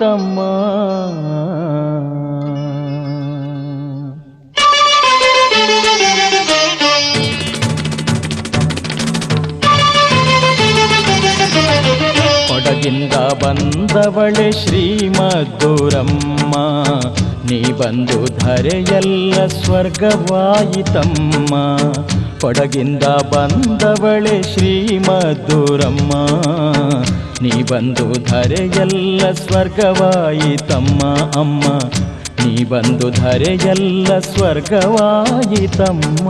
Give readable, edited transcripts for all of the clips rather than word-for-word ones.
ತಮ್ಮ. ಕೊಡಗಿಂದ ಬಂದವಳೆ ಶ್ರೀಮದ್ದುರಮ್ಮ, ನೀ ಬಂದು ಧರೆಯೆಲ್ಲ ಸ್ವರ್ಗವಾಯಿತಮ್ಮ. ಕೊಡಗಿಂದ ಬಂದವಳೆ ಶ್ರೀಮದ್ದುರಮ್ಮ, ನೀ ಬಂದು ಧರೆಯೆಲ್ಲ ಸ್ವರ್ಗವಾಯಿತಮ್ಮ. ಅಮ್ಮ ನೀ ಬಂದು ಧರೆಯೆಲ್ಲ ಸ್ವರ್ಗವಾಯಿತಮ್ಮ.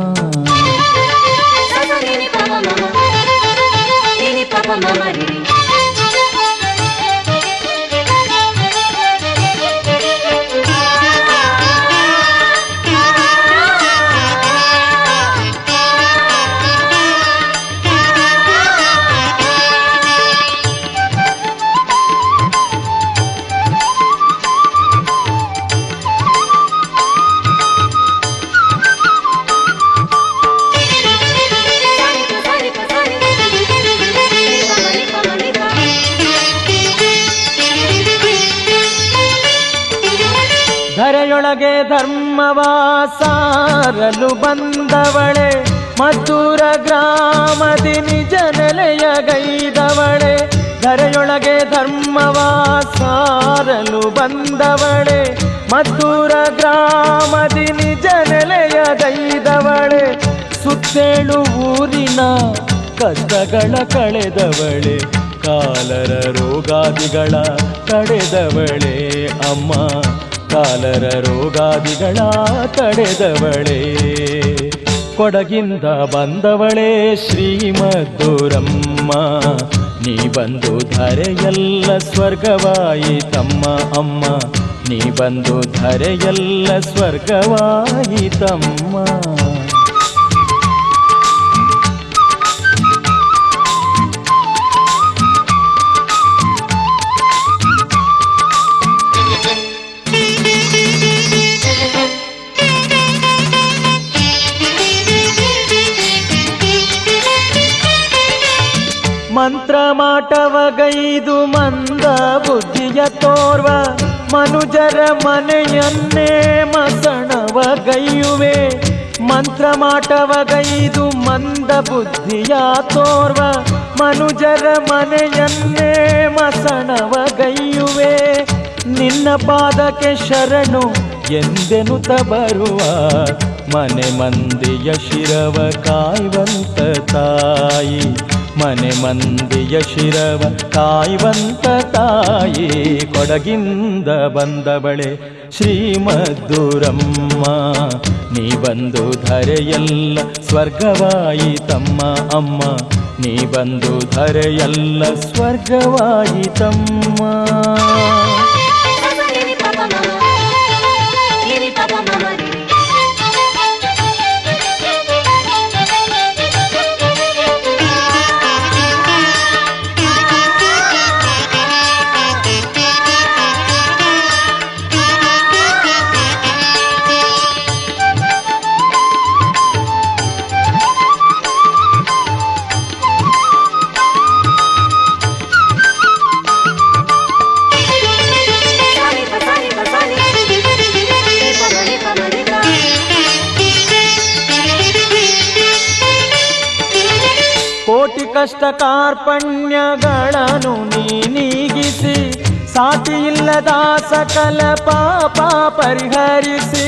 ಧರೆಯೊಳಗೆ ಧರ್ಮವ ಸಾರಲು ಬಂದವಳೆ, ಮದ್ದೂರ ಗ್ರಾಮದಿ ನಿಜ ನೆಲೆಯಗೈದವಳೆ. ಧರೆಯೊಳಗೆ ಧರ್ಮವ ಸಾರಲು ಬಂದವಳೆ, ಮದ್ದೂರ ಗ್ರಾಮದಿ ನಿಜ ನೆಲೆಯಗೈದವಳೆ. ಸುತ್ತೇಳು ಊರಿನ ಕಷ್ಟಗಳ ಕಳೆದವಳೆ, ಕಾಲರ ರೋಗಾದಿಗಳ ತಡೆದವಳೆ. ಅಮ್ಮ ಕಾಲರ ರೋಗಾದಿಗಳ ತಡೆದವಳೆ. ಕೊಡಗಿಂದ ಬಂದವಳೆ ಶ್ರೀಮದ್ದುರಮ್ಮ, ನೀ ಬಂದು ಧರೆಯೆಲ್ಲ ಸ್ವರ್ಗವಾಯಿತಮ್ಮ. ಅಮ್ಮ ನೀ ಬಂದು ಧರೆಯೆಲ್ಲ ಸ್ವರ್ಗವಾಯಿತಮ್ಮ. ಮಂತ್ರ ಮಾಟವಗೈದು ಮಂದ ಬುದ್ಧಿಯ ತೋರ್ವ, ಮನುಜರ ಮನೆಯನ್ನೇ ಮಸಣವಗೈಯುವೆ. ಮಂತ್ರ ಮಾಟವಗೈದು ಮಂದ ಬುದ್ಧಿಯ ತೋರ್ವ, ಮನುಜರ ಮನೆಯನ್ನೇ ಮಸಣವಗೈಯುವೆ. ನಿನ್ನ ಪಾದಕ್ಕೆ ಶರಣು ಎಂದೆನುತ ಬರುವ, ಮನೆ ಮಂದಿಯ ಶಿರವ ಕಾಯುವಂತ ತಾಯಿ. ಮನೆ ಮಂದಿಯ ಶಿರವ ಕಾಯುವಂತ ತಾಯಿ. ಕೊಡಗಿಂದ ಬಂದವಳೆ ಶ್ರೀಮದ್ದುರಮ್ಮ, ನೀ ಬಂದು ಧರೆಯೆಲ್ಲ ಸ್ವರ್ಗವಾಯಿತಮ್ಮ. ಅಮ್ಮ ನೀ ಬಂದು ಧರೆಯೆಲ್ಲ ಸ್ವರ್ಗವಾಯಿತಮ್ಮ. ಕೋಟಿ ಕಷ್ಟ ಕಾರ್ಪಣ್ಯಗಳನ್ನು ನೀಗಿಸಿ, ಸಾಟಿ ಇಲ್ಲದ ಸಕಲ ಪಾಪ ಪರಿಹರಿಸಿ.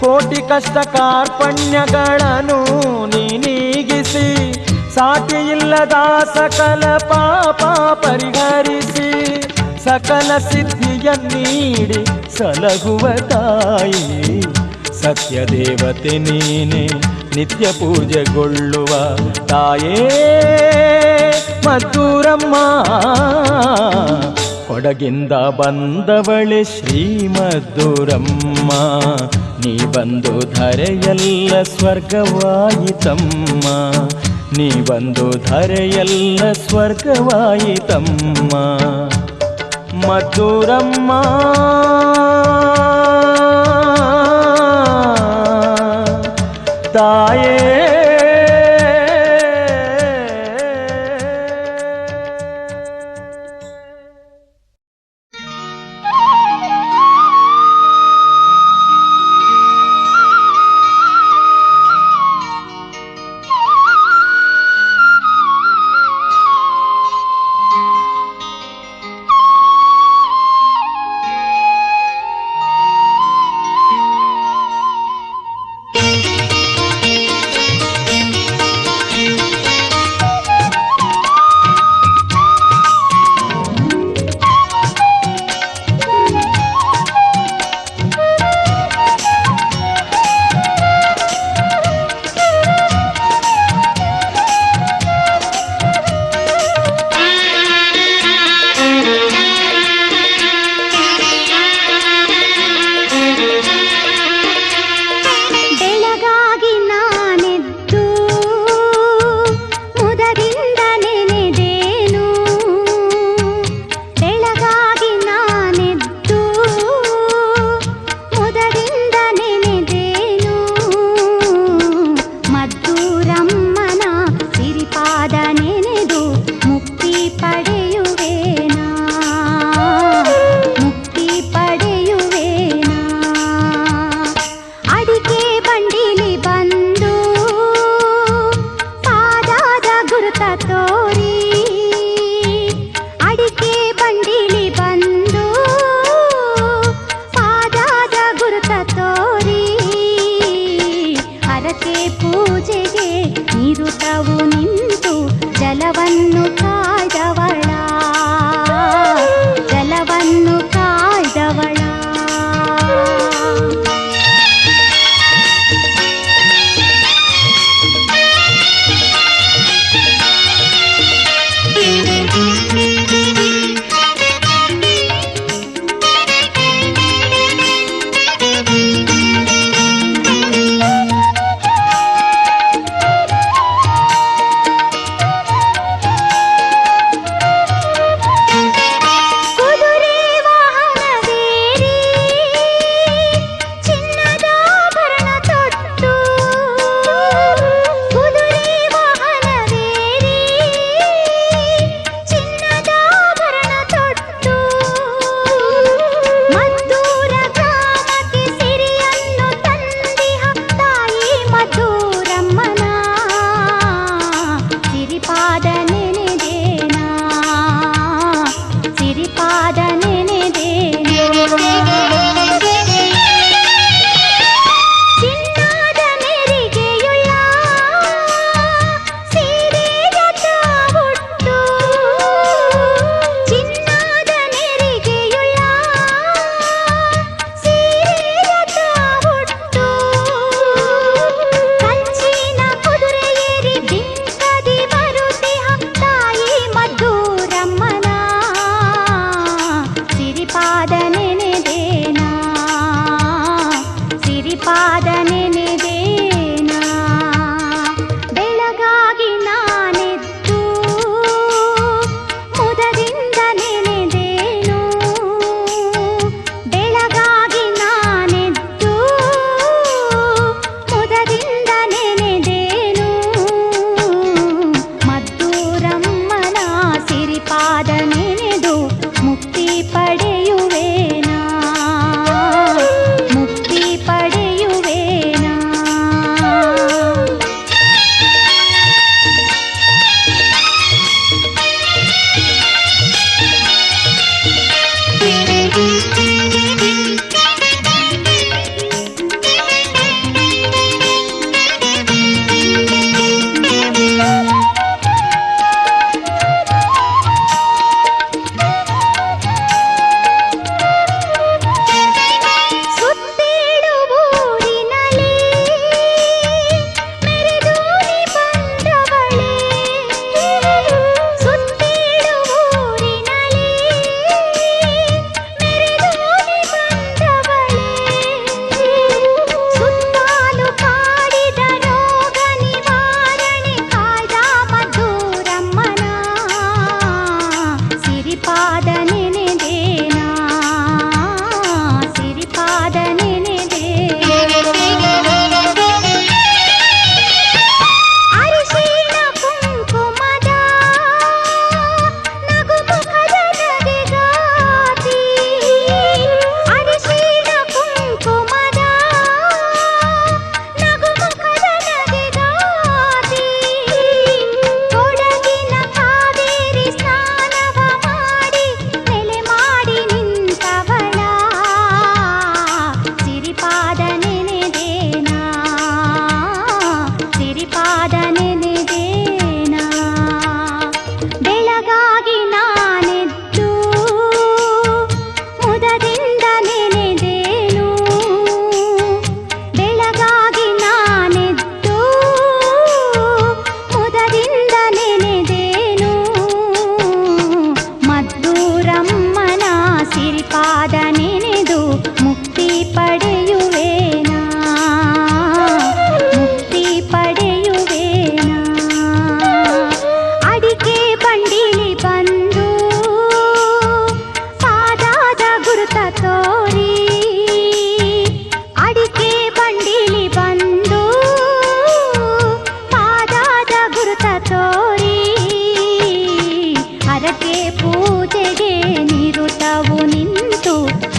ಕೋಟಿ ಕಷ್ಟ ಕಾರ್ಪಣ್ಯಗಳನ್ನು ನೀಗಿಸಿ, ಸಾಟಿ ಇಲ್ಲದ ಸಕಲ ಪಾಪ ಪರಿಹರಿಸಿ. ಸಕಲ ಸಿದ್ಧಿಯ ನೀಡಿ ಸಲಹುವ ತಾಯಿ, ಸತ್ಯ ದೇವತೆ ನೀನೆ ನಿತ್ಯ ಪೂಜೆಗೊಳ್ಳುವ ತಾಯೇ ಮದ್ದೂರಮ್ಮ. ಕೊಡಗಿಂದ ಬಂದವಳೆ ಶ್ರೀಮದ್ದುರಮ್ಮ, ನೀ ಬಂದು ಧರೆಯೆಲ್ಲ ಸ್ವರ್ಗವಾಯಿತಮ್ಮ. ನೀ ಬಂದು ಧರೆಯೆಲ್ಲ ಸ್ವರ್ಗವಾಯಿತಮ್ಮ. ಮದ್ದೂರಮ್ಮ ತಾಯೇ.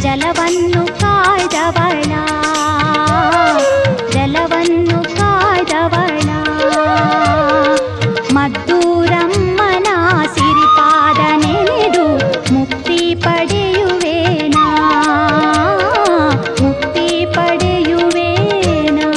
ಜಲವನ್ನು ಕಾಯ್ದವಳ ಜಲವನ್ನು ಕಾಯ್ದವಳ ಮದ್ದೂರಮ್ಮನ ಸಿರಿಪಾದ ನೆನೆದು ಮುಕ್ತಿ ಪಡೆಯುವೇನಾ ಮುಕ್ತಿ ಪಡೆಯುವೇನಾ.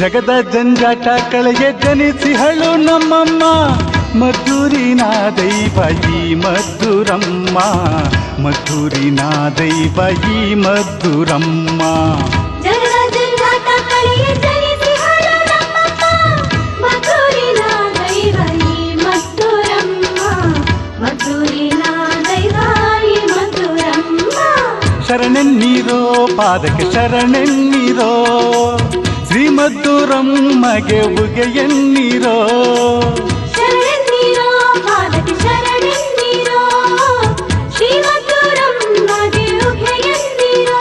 ಜಗದ ಜಂಜಾಟ ಕಳೆಗೆ ಜನಿಸಿಹಳು ನಮ್ಮಮ್ಮ ಮದ್ದೂರಿನ ದೈವ ಈ ಮದ್ದೂರಮ್ಮ ಮದ್ದೂರಿನ ದೈವ ಈ ಮದ್ದೂರಮ್ಮ. ಜಗದ ಜಂಜಾಟ ಕಳೆಗೆ ಜನಿಸಿಹಳು ನಮ್ಮಮ್ಮ ಮದ್ದೂರಿನ ದೈವ ಈ ಮದ್ದೂರಮ್ಮ ಮದ್ದೂರಿನ ದೈವ ಈ ಮದ್ದೂರಮ್ಮ. ಶರಣೆನ್ನೀರೋ ಪಾದಕ್ಕೆ ಶರಣೆನ್ನೀರೋ ಶ್ರೀ ಮದ್ದೂರಮ್ಮಗೆ ಉಗೆಯನ್ನೀರೋ ಶರಣೆನ್ನೀರೋ ಪಾದಕ್ಕೆ ಶರಣೆನ್ನೀರೋ ಶ್ರೀ ಮದ್ದೂರಮ್ಮಗೆ ಉಗೆಯನ್ನೀರೋ.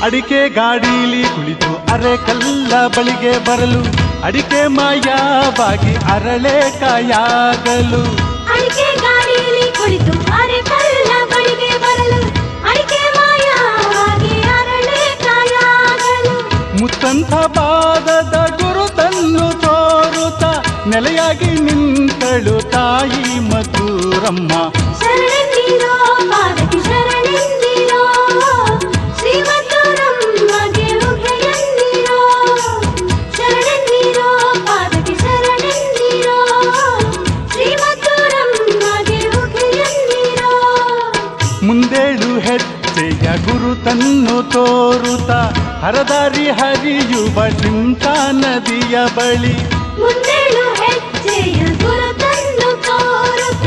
ಅಡಿಕೆ ಗಾಡೀಲಿ ಕುಳಿತು ಅರೆ ಕಲ್ಲ ಬಳಿಗೆ ಬರಲು ಅಡಿಕೆ ಮಾಯವಾಗಿ ಅರಳೆ ಕಾಯಾಗಲು. ಅಡಿಕೆ ಗಾಡಿಯಲ್ಲಿ ಕುಳಿತು ಅರೆ ಕಲ್ಲ ಬಳಿಗೆ ಬರಲು ಅಡಿಕೆ ಮಾಯವಾಗಿ ಅರಳೆ ಕಾಯಾಗಲು. ಮುತ್ತಂಥ ಪಾದದ ಗುರುತನ್ನು ತೋರುತ್ತ ನೆಲೆಯಾಗಿ ನಿಂತಳು ತಾಯಿ ಮಧುರಮ್ಮ. ಶರಣೆಂದಿರೋ ಪಾದಕ್ಕೆ ಶರಣೆಂದಿರೋ ಶ್ರೀ ಮಧುರಮ್ಮಗೆ ಉಭಯಂದಿರೋ. ಶರಣೆಂದಿರೋ ಪಾದಕ್ಕೆ ಶರಣೆಂದಿರೋ ಶ್ರೀ ಮಧುರಮ್ಮಗೆ ಉಭಯಂದಿರೋ. ಮುಂದೇಳು ಹೆಜ್ಜೆಯ ಗುರುತನ್ನು ತೋರುತ್ತ ಹರದಾರಿ ಹರಿಯುವ ಶಿಂಷಾ ನದಿಯ ಬಳಿ. ಮುಂದೇಳು ಹೆಜ್ಜೆಯ ಗುರುತನ್ನು ತೋರುತ್ತ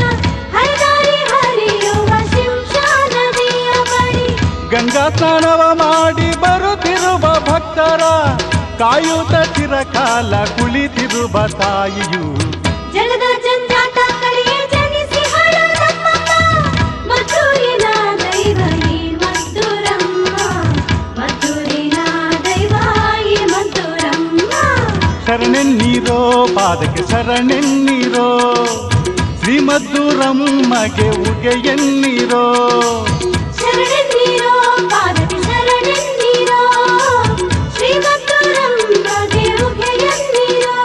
ಹರದಾರಿ ಹರಿಯುವ ಶಿಂಷಾ ನದಿಯ ಬಳಿ. ಗಂಗಾ ಸ್ನಾನವ ಮಾಡಿ ಬರುತ್ತಿರುವ ಭಕ್ತರ ಕಾಯುತ್ತ ಚಿರಕಾಲ ಕುಳಿತಿರುವ ತಾಯಿಯು. ಜಗದ ಜಂಜಾಟ ಕಡೆಗೆ ಜನಿಸಿಹಳು ನಮ್ಮಮ್ಮ ಮಧುರಿನ ದೈವ ಈ ಮಧುರಮ್ಮ. ಮಧುರಿನ ದೈವ ಈ ಮಧುರಮ್ಮ. ಶರಣೆನ್ನೀರೋ ಪಾದಕ್ಕೆ ಶರಣೆನ್ನೀರೋ ಶ್ರೀ ಮಧುರಮ್ಮಗೆ ಉಗೆಯನ್ನೀರೋ. ಶರಣೆಂದಿರೋ ಪಾದಕ್ಕೆ ಶರಣೆಂದಿರೋ ಶ್ರೀ ಮಧುರಮ್ಮಗೆ ಉಭಯಂದಿರೋ.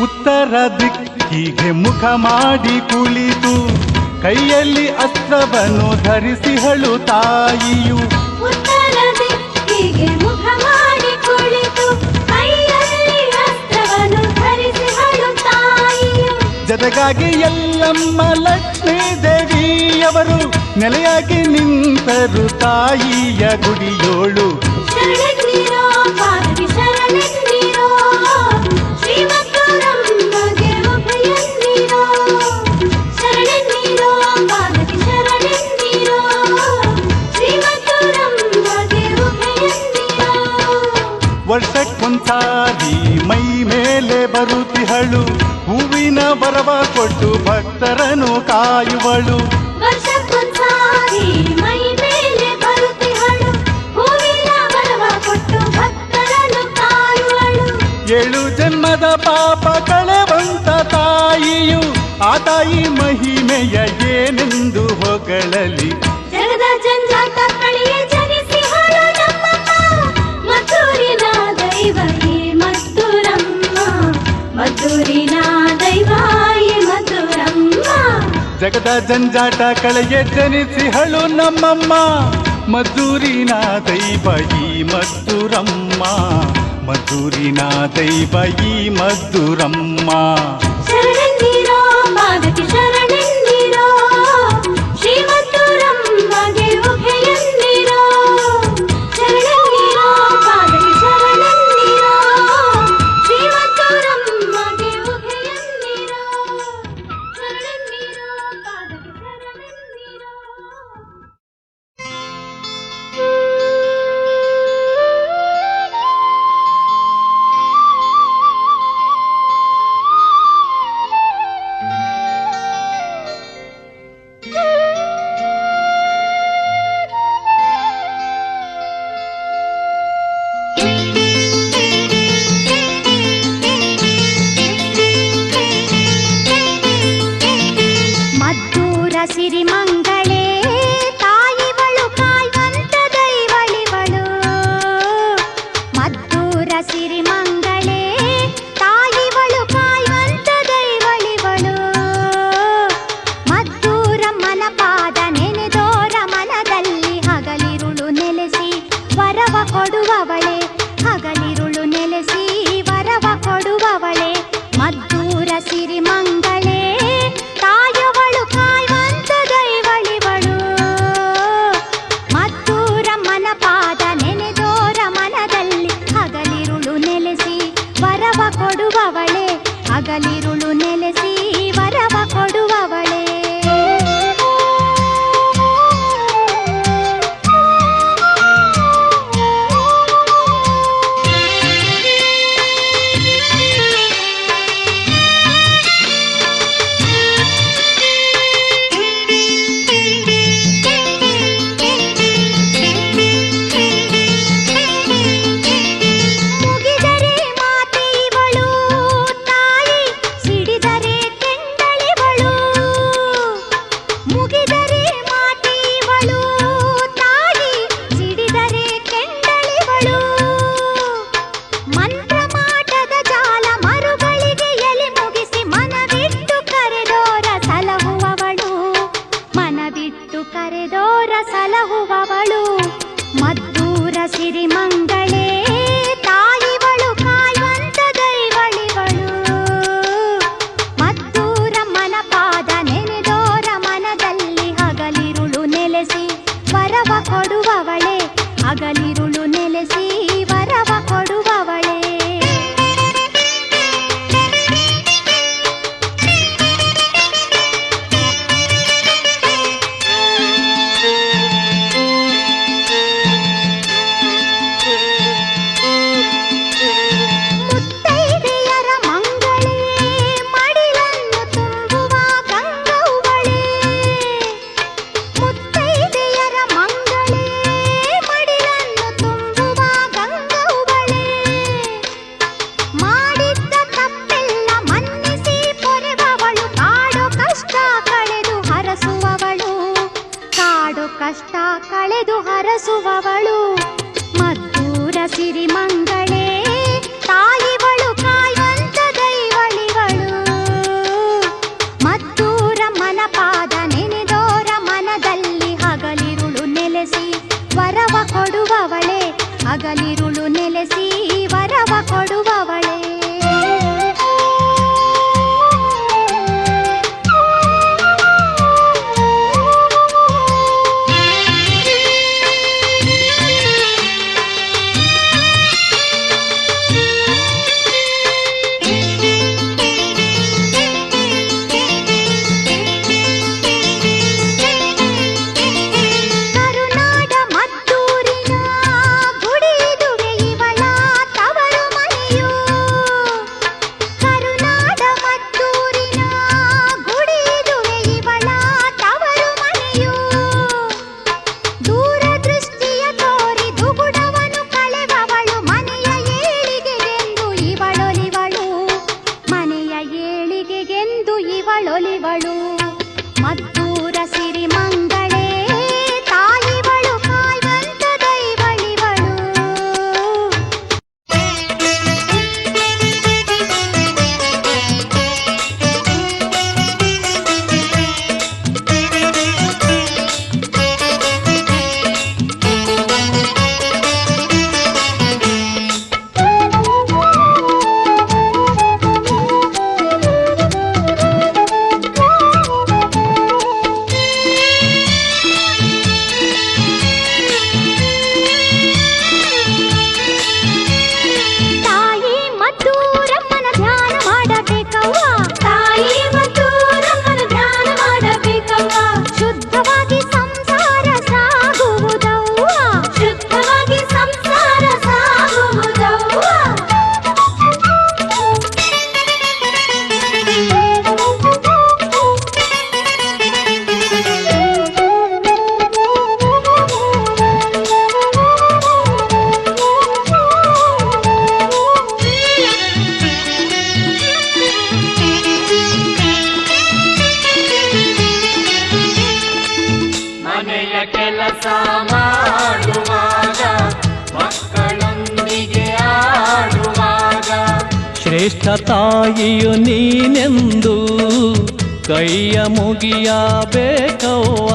ಉತ್ತರ ದಿಕ್ಕಿಗೆ ಮುಖ ಮಾಡಿ ಕುಳಿತು ಕೈಯಲ್ಲಿ ಅಸ್ತ್ರವನ್ನು ಧರಿಸಿಹಳು ತಾಯಿಯು. ಉತ್ತರ ದಿಕ್ಕಿಗೆ ಮುಖ ಮಾಡಿ ಕುಳಿತು ಕೈಯಲ್ಲಿ ಅಸ್ತ್ರವನ್ನು ಧರಿಸಿಹಳು ತಾಯಿಯು. ಜೊತೆಗಾಗಿ ಎಲ್ಲಮ್ಮ ಲಕ್ಷ್ಮೀ ದೇವಿಯವರು ನೆಲೆಯಾಗಿ ನಿಂತರು ತಾಯಿಯ ಗುಡಿಯೋಳು. ಶರಣೆಂದಿರೋ ಪಾದಕ್ಕೆ ಶರಣೆಂದಿರೋ ಶ್ರೀ ಮಧುರಮ್ಮಗೆ ಉಭಯಂದಿರೋ. ಶರಣೆಂದಿರೋ ಪಾದಕ್ಕೆ ಶರಣೆಂದಿರೋ ಶ್ರೀ ಮಧುರಮ್ಮಗೆ ಉಭಯಂದಿರೋ. ವರ್ಷಕ್ಕೊಂದ್ಸಾರಿ ಮೈ ಮೇಲೆ ಬರುತ್ತಿಹಳು ಹೂವಿನ ಬರವ ಕೊಟ್ಟು ಭಕ್ತರನ್ನು ಕಾಯುವಳು. ವರ್ಷಕ್ಕೊಂದ್ಸಾರಿ ಮೈ ಮೇಲೆ ಬರುತ್ತಿಹಳು ಹೂವಿನ ಬರವ ಕೊಟ್ಟು ಭಕ್ತರನ್ನು ಕಾಯುವಳು. 7 ಜನ್ಮದ ಪಾಪ ಕಳೆವಂತ ತಾಯಿಯು ಆ ತಾಯಿ ಮಹಿಮೆಯ ಏನೆಂದು ಹೊಗಳಲಿ. ಜಗದ ಜಂಜಾಟ ಕಡೆಗೆ ಜನಿಸಿಹಳು ನಮ್ಮಮ್ಮ ಮಧುರಿನ ದೈವ ಈ ಮಧುರಮ್ಮ. ಮಧುರಿನ ದೈವ ಈ ಮಧುರಮ್ಮ. ಜಗದ ಜಂಜಾಟ ಕಳೆಯ ಜನಿಸಿಹಳು ನಮ್ಮಮ್ಮ ಮಧುರಿನ ದೈವ ಈ ಮಧುರಮ್ಮ. ಮಧುರಿನ ದೈವ ಈ ಮಧುರಮ್ಮ. ಶರಣೆಂದಿರೋ ಪಾದಕ್ಕೆ ಶರಣೆಂದಿರೋ ಶ್ರೀ ಮಧುರಮ್ಮಗೆ ಉಭಯಂದಿರೋ. ಶರಣೆಂದಿರೋ ಪಾದಕ್ಕೆ ಶರಣೆಂದಿರೋ ಶ್ರೀ ಮಧುರಮ್ಮಗೆ ಉಭಯಂದಿರೋ. ಶರಣೆಂದಿರೋ ಪಾದಕ್ಕೆ ಶರಣೆಂದಿರೋ. ಕೆಲಸ ಮಾಡುವಾಗ ಮಕ್ಕಳೊಂದಿಗೆ ಆಡುವಾಗ ಶ್ರೇಷ್ಠ ತಾಯಿಯು ನೀನೆಂದು ಕೈಯ ಮುಗಿಯಬೇಕವ್ವ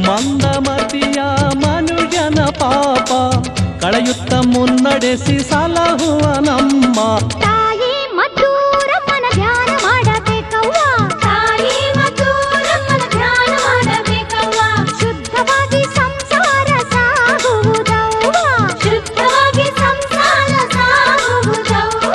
ಮಂದಮತಿಯ ಮನುಜನ ಪಾಪ ಕಳೆಯುತ್ತ ಮುನ್ನಡೆಸಿ ಸಲಹುವ ನಮ್ಮ ತಾಯಿ ಮಧುರಮ್ಮನ ಧ್ಯಾನ ಮಾಡಬೇಕವ್ವ ತಾಯಿ ಮಧುರಮ್ಮನ ಧ್ಯಾನ ಮಾಡಬೇಕವ್ವ ಶುದ್ಧವಾಗಿ ಸಂಸಾರ ಸಾಗುವುದವ್ವ ಶುದ್ಧವಾಗಿ ಸಂಸಾರ ಸಾಗುವುದವ್ವ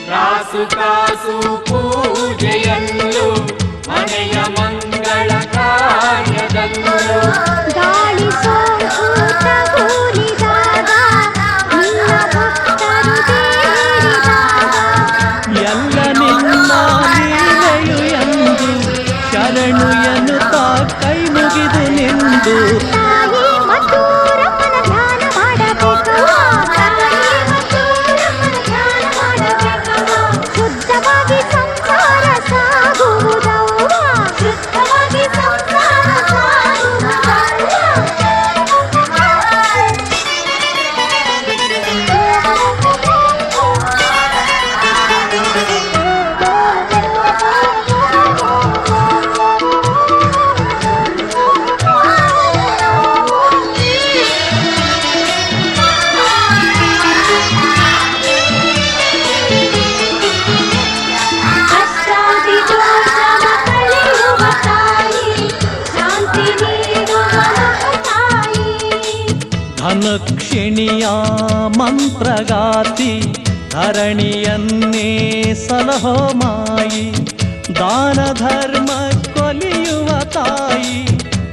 ಕಾಸು ಕಾಸು ಪೂಜೆಯಲ್ಲೂ ಮನೆಯ ಮಂಗಳ ಕಾರ್ಯದಲ್ಲೂ ಗಾಳಿ ಸೋಂಕು ತಗುಲಿದಾಗ ನಿನ್ನ ಭಕ್ತರು ಬೇಡಿದಾಗ ಎಲ್ಲ ನಿನ್ನ ಲೀಲೆಯು ಎಂದು ಶರಣು ಎನ್ನುತ್ತಾ ಕೈ ಮುಗಿದು ನಿಂದು ತಾಯಿ ಮಧುರಮ್ಮನ ಧ್ಯಾನ ಮಾಡಬೇಕವ್ವ ತಾಯಿ ಮಧುರಮ್ಮನ ಧ್ಯಾನ ಮಾಡಬೇಕವ್ವ ಶುದ್ಧವಾಗಿ ಸಂಸಾರ ಸಾಗುವುದವ್ವ ಶುದ್ಧವಾಗಿ ಸಂಸಾರ ಅಷ್ಟಾದಿ ದೋಷವ ಕಳೆಯುವ ತಾಯಿ ಶಾಂತಿ ನೀಡುವ ತಾಯಿ ಧನಕ್ಷಿಣಿಯ ಮಂತ್ರಗಾತಿ ಧರಣಿಯನ್ನೇ ಸಲಹೋ ಮಾಯಿ ದಾನ ಧರ್ಮ ಕೊಲಿಯುವ ತಾಯಿ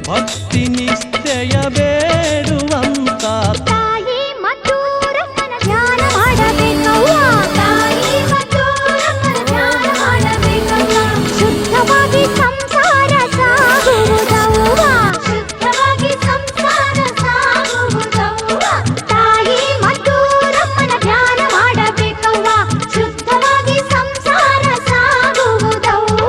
ಭಕ್ತಿ ನಿಶ್ಚಯ ಬೇಡುವಂತ ತಾಯಿ ಮಧುರಮ್ಮನ ಧ್ಯಾನ ಮಾಡಬೇಕವ್ವ ತಾಯಿ ಮಧುರಮ್ಮನ ಧ್ಯಾನ ಮಾಡಬೇಕವ್ವ ಶುದ್ಧವಾಗಿ ಸಂಸಾರ ಸಾಗುವುದವ್ವ ಶುದ್ಧವಾಗಿ ಸಂಸಾರ ಸಾಗುವುದವ್ವ ತಾಯಿ ಮಧುರಮ್ಮನ ಧ್ಯಾನ ಮಾಡಬೇಕವ್ವ ಶುದ್ಧವಾಗಿ ಸಂಸಾರ ಸಾಗುವುದವ್ವ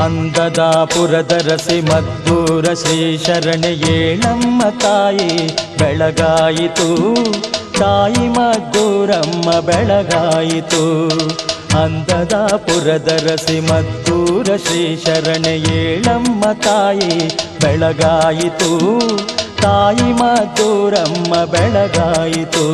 ಅಂದದ ಪುರದರಸಿ ಮದ್ದೂರ ಶ್ರೀ ಶರಣೆಯೇ ನಮ್ಮ ತಾಯಿ ಬೆಳಗಾಯಿತು ತಾಯಿ ಮದ್ದೂರಮ್ಮ ಬೆಳಗಾಯಿತು ಅಂದದ ಪುರದರಸಿ ಮದ್ದೂರ ಶ್ರೀ ಶರಣೆಯೇ ನಮ್ಮ ತಾಯಿ ಬೆಳಗಾಯಿತು ತಾಯಿ ಮದ್ದೂರಮ್ಮ ಬೆಳಗಾಯಿತು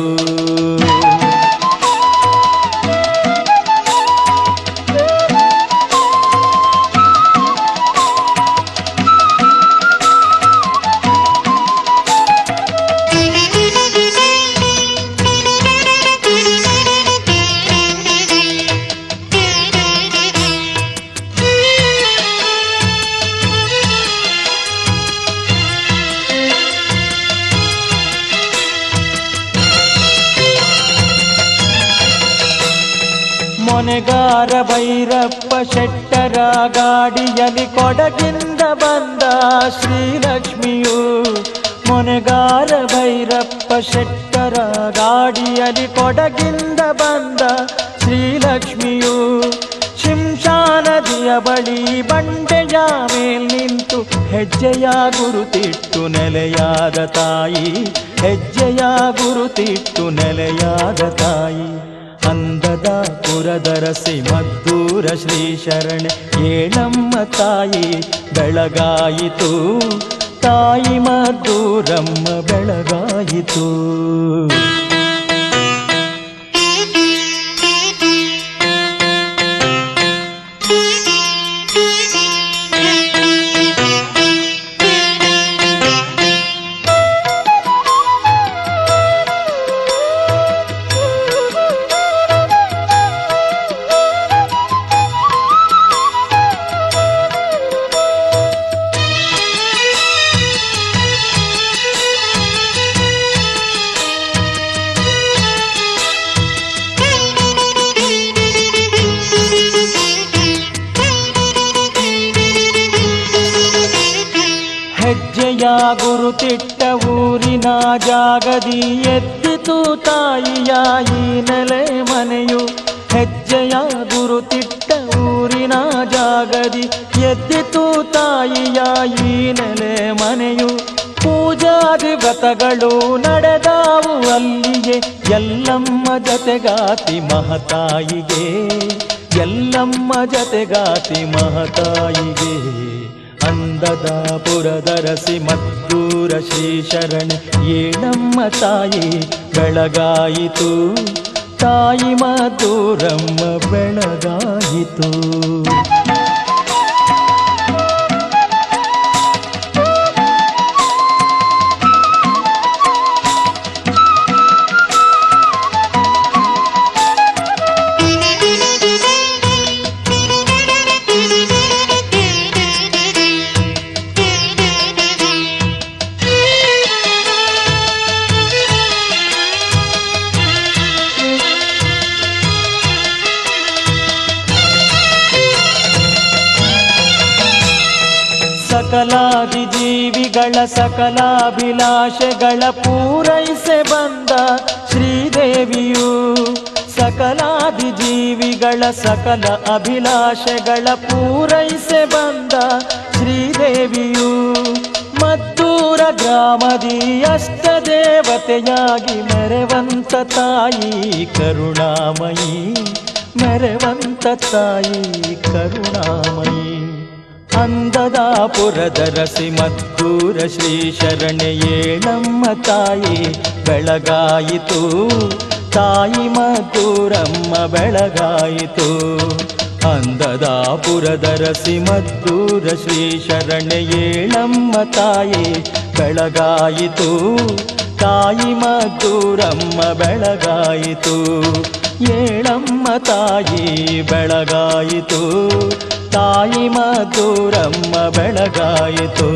ಮೊನೆಗಾರ ಭೈರಪ್ಪ ಶೆಟ್ಟರ ಗಾಡಿಯಲ್ಲಿ ಕೊಡಗಿಂದ ಬಂದ ಶ್ರೀಲಕ್ಷ್ಮಿಯು ಮೊನೆಗಾರ ಭೈರಪ್ಪ ಶೆಟ್ಟರ ಗಾಡಿಯಲ್ಲಿ ಕೊಡಗಿಂದ ಬಂದ ಶ್ರೀಲಕ್ಷ್ಮಿಯು ಶಿಂಷಾ ನದಿಯ ಬಳಿ ಬಂಡೆಯ ಮೇಲೆ ಮೇಲ್ ನಿಂತು ಹೆಜ್ಜೆಯ ಗುರುತಿಟ್ಟು ನೆಲೆಯಾದ ತಾಯಿ, ಹೆಜ್ಜೆಯ ಗುರುತಿಟ್ಟು ನೆಲೆಯಾದ ತಾಯಿ. ಅಂದದ ಪುರದರಸಿ ಮದ್ದೂರ ಶ್ರೀ ಶರಣೆ ಏಳಮ್ಮ ತಾಯಿ ಬೆಳಗಾಯಿತು, ತಾಯಿ ಮದ್ದೂರಮ್ಮ ಬೆಳಗಾಯಿತು. ಹೆಜ್ಜೆಯ ಗುರುತಿಟ್ಟ ಊರಿನ ಜಾಗದಿ ಎದ್ದಿತು ತಾಯಿಯ ಈ ನೆಲೆ ಮನೆಯು. ಹೆಜ್ಜೆಯ ಗುರುತಿಟ್ಟ ಊರಿನ ಜಾಗದಿ ಎದ್ದಿತು ತಾಯಿಯ ಈ ನೆಲೆ ಮನೆಯು. ಪೂಜಾದಿ ವ್ರತಗಳು ನಡೆದಾವು ಅಲ್ಲಿಗೆ, ಎಲ್ಲಮ್ಮ ಜತೆಗಾತಿ ಮಹತಾಯಿಗೆ, ಎಲ್ಲಮ್ಮ ಜತೆಗಾತಿ ಮಹತಾಯಿಗೆ. ಅಂದದ ಪುರದರಸಿ ಮದ್ದೂರ ಶ್ರೀ ಶರಣೆ ಏಳಮ್ಮ ತಾಯಿ ಬೆಳಗಾಯಿತು, ತಾಯಿ ಮದ್ದೂರಮ್ಮ ಬೆಳಗಾಯಿತು. ಸಕಲಾದಿ ಜೀವಿಗಳ ಸಕಲಾಭಿಲಾಷೆಗಳ ಪೂರೈಸೆ ಬಂದ ಶ್ರೀದೇವಿಯು. ಸಕಲಾದಿ ಜೀವಿಗಳ ಸಕಲ ಅಭಿಲಾಷೆಗಳ ಪೂರೈಸೆ ಬಂದ ಶ್ರೀದೇವಿಯು. ಮದ್ದೂರ ಗ್ರಾಮದಿ ಅಷ್ಟ ದೇವತೆಯಾಗಿ ಮೆರೆವಂತ ತಾಯಿ ಕರುಣಾಮಯಿ, ಮೆರೆವಂತ ತಾಯಿ ಕರುಣಾಮಯಿ. ಅಂದದ ಪುರದರಸಿ ಮದ್ದೂರ ಶ್ರೀ ಶರಣೆ ಏಳಮ್ಮ ತಾಯಿ ಬೆಳಗಾಯಿತು, ತಾಯಿ ಮದ್ದೂರಮ್ಮ ಬೆಳಗಾಯಿತು. ಅಂದದ ಪುರದರಸಿ ಮದ್ದೂರ ಶ್ರೀ ಶರಣೆ ಏಳಮ್ಮ ತಾಯಿ ಬೆಳಗಾಯಿತು, ತಾಯಿ ಮದ್ದೂರಮ್ಮ ಬೆಳಗಾಯಿತು. ಏಳಮ್ಮ ತಾಯಿ ಬೆಳಗಾಯಿತು, ತಾಯಿ ಮದ್ದೂರಮ್ಮ ಬೆಳಗಾಯಿತು.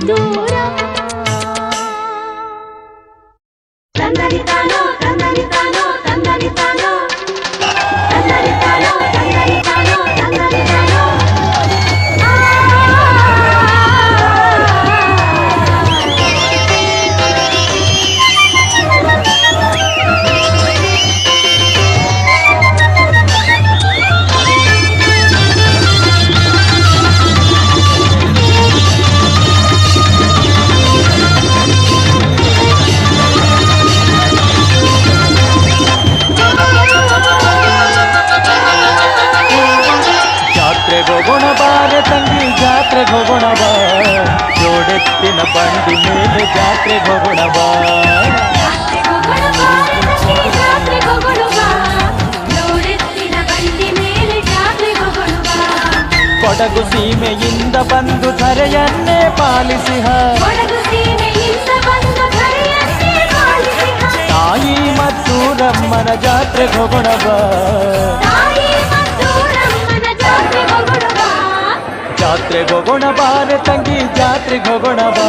ಮದ್ದೂರ ತಂದರಿತಾನೋ ತಂದರಿತಾನೋ ತಂದರಿತಾನೋ ತಂದರಿತಾನೋ ತಂದರಿತಾನೋ ತಂದರಿತಾನೋ ಹೋಗೋಣ ಬಾರೆ ತಂಗಿ ಜಾತ್ರೆಗೆ ಹೋಗೋಣ ಬಾ ಜೋಡೆತ್ತಿನ ಬಂಡಿ ಮೇಲೆ ಜಾತ್ರೆಗೆ ಹೋಗೋಣ ಬಾ ಕೊಡಗು ಸೀಮೆಯಿಂದ ಬಂದು ಧರೆಯನ್ನೇ ಪಾಲಿಸಿಹ ತಾಯಿ ಮದ್ದೂರಮ್ಮನ ಜಾತ್ರೆಗೆ ಹೋಗೋಣ ಬಾ ಜಾತ್ರೆಗೆ ಹೋಗೋಣ ಬಾರೆ ತಂಗಿ ಜಾತ್ರೆಗೆ ಹೋಗೋಣ ಬಾ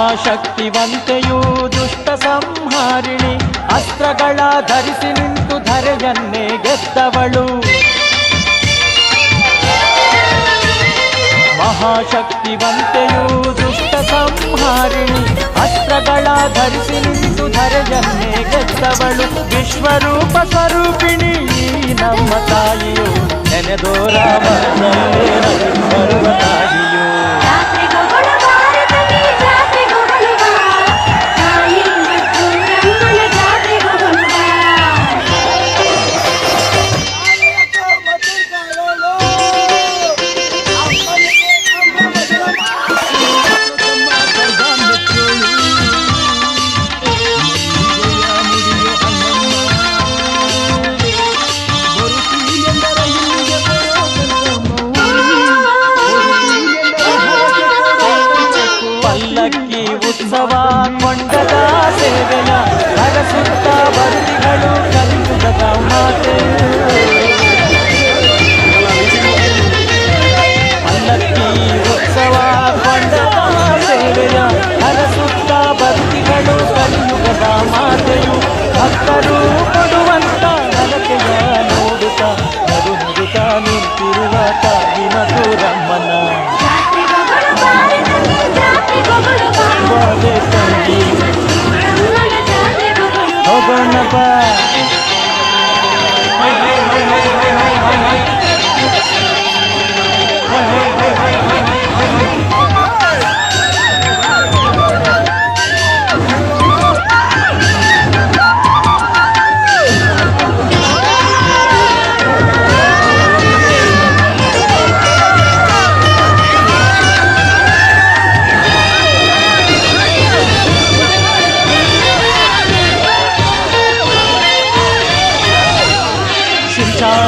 ಮಹಾಶಕ್ತಿವಂತೆಯೂ ದುಷ್ಟ ಸಂಹಾರಿಣಿ ಅಸ್ತ್ರಗಳ ಧರಿಸಿ ನಿಂತು ಧರೆಯನ್ನೇ ಗೆದ್ದವಳು ಮಹಾಶಕ್ತಿವಂತೆಯೂ ದುಷ್ಟ ಸಂಹಾರಿಣಿ ಅಸ್ತ್ರಗಳ ಧರಿಸಿ ನಿಂತು ಧರೆಯನ್ನೇ ಗೆದ್ದವಳು ವಿಶ್ವರೂಪ ಸ್ವರೂಪಿಣಿ ನಮ್ಮ ತಾಯಿಯು ನೆನೆದೋರ ಬರುವ ತಾಯಿಯು ಉತ್ಸವ ಕೊಂಡದ ಸೇವೆಯ ಹರಸುತ್ತ ಬರ್ತಿಗಳು ಕಲಿಯುಗದ ಮಾತೆ ಪಲ್ಲಕ್ಕಿ ಉತ್ಸವ ಕೊಂಡದ ಸೇವೆಯ ಹರಸುತ್ತ ಬರ್ತಿಗಳು ಕಲಿಯುಗದ ಮಾತೆಯು ಭಕ್ತರು ಕೊಡುವಂತ ನರಕೆಯ ನೋಡುತ್ತ ನಗು ನುಡುತ್ತ ನಿಂತಿರುವ ತಾಯಿ ಮಧುರಮ್ಮನ ತಂಗಿ ಹೋಗೋಣ ಬಾ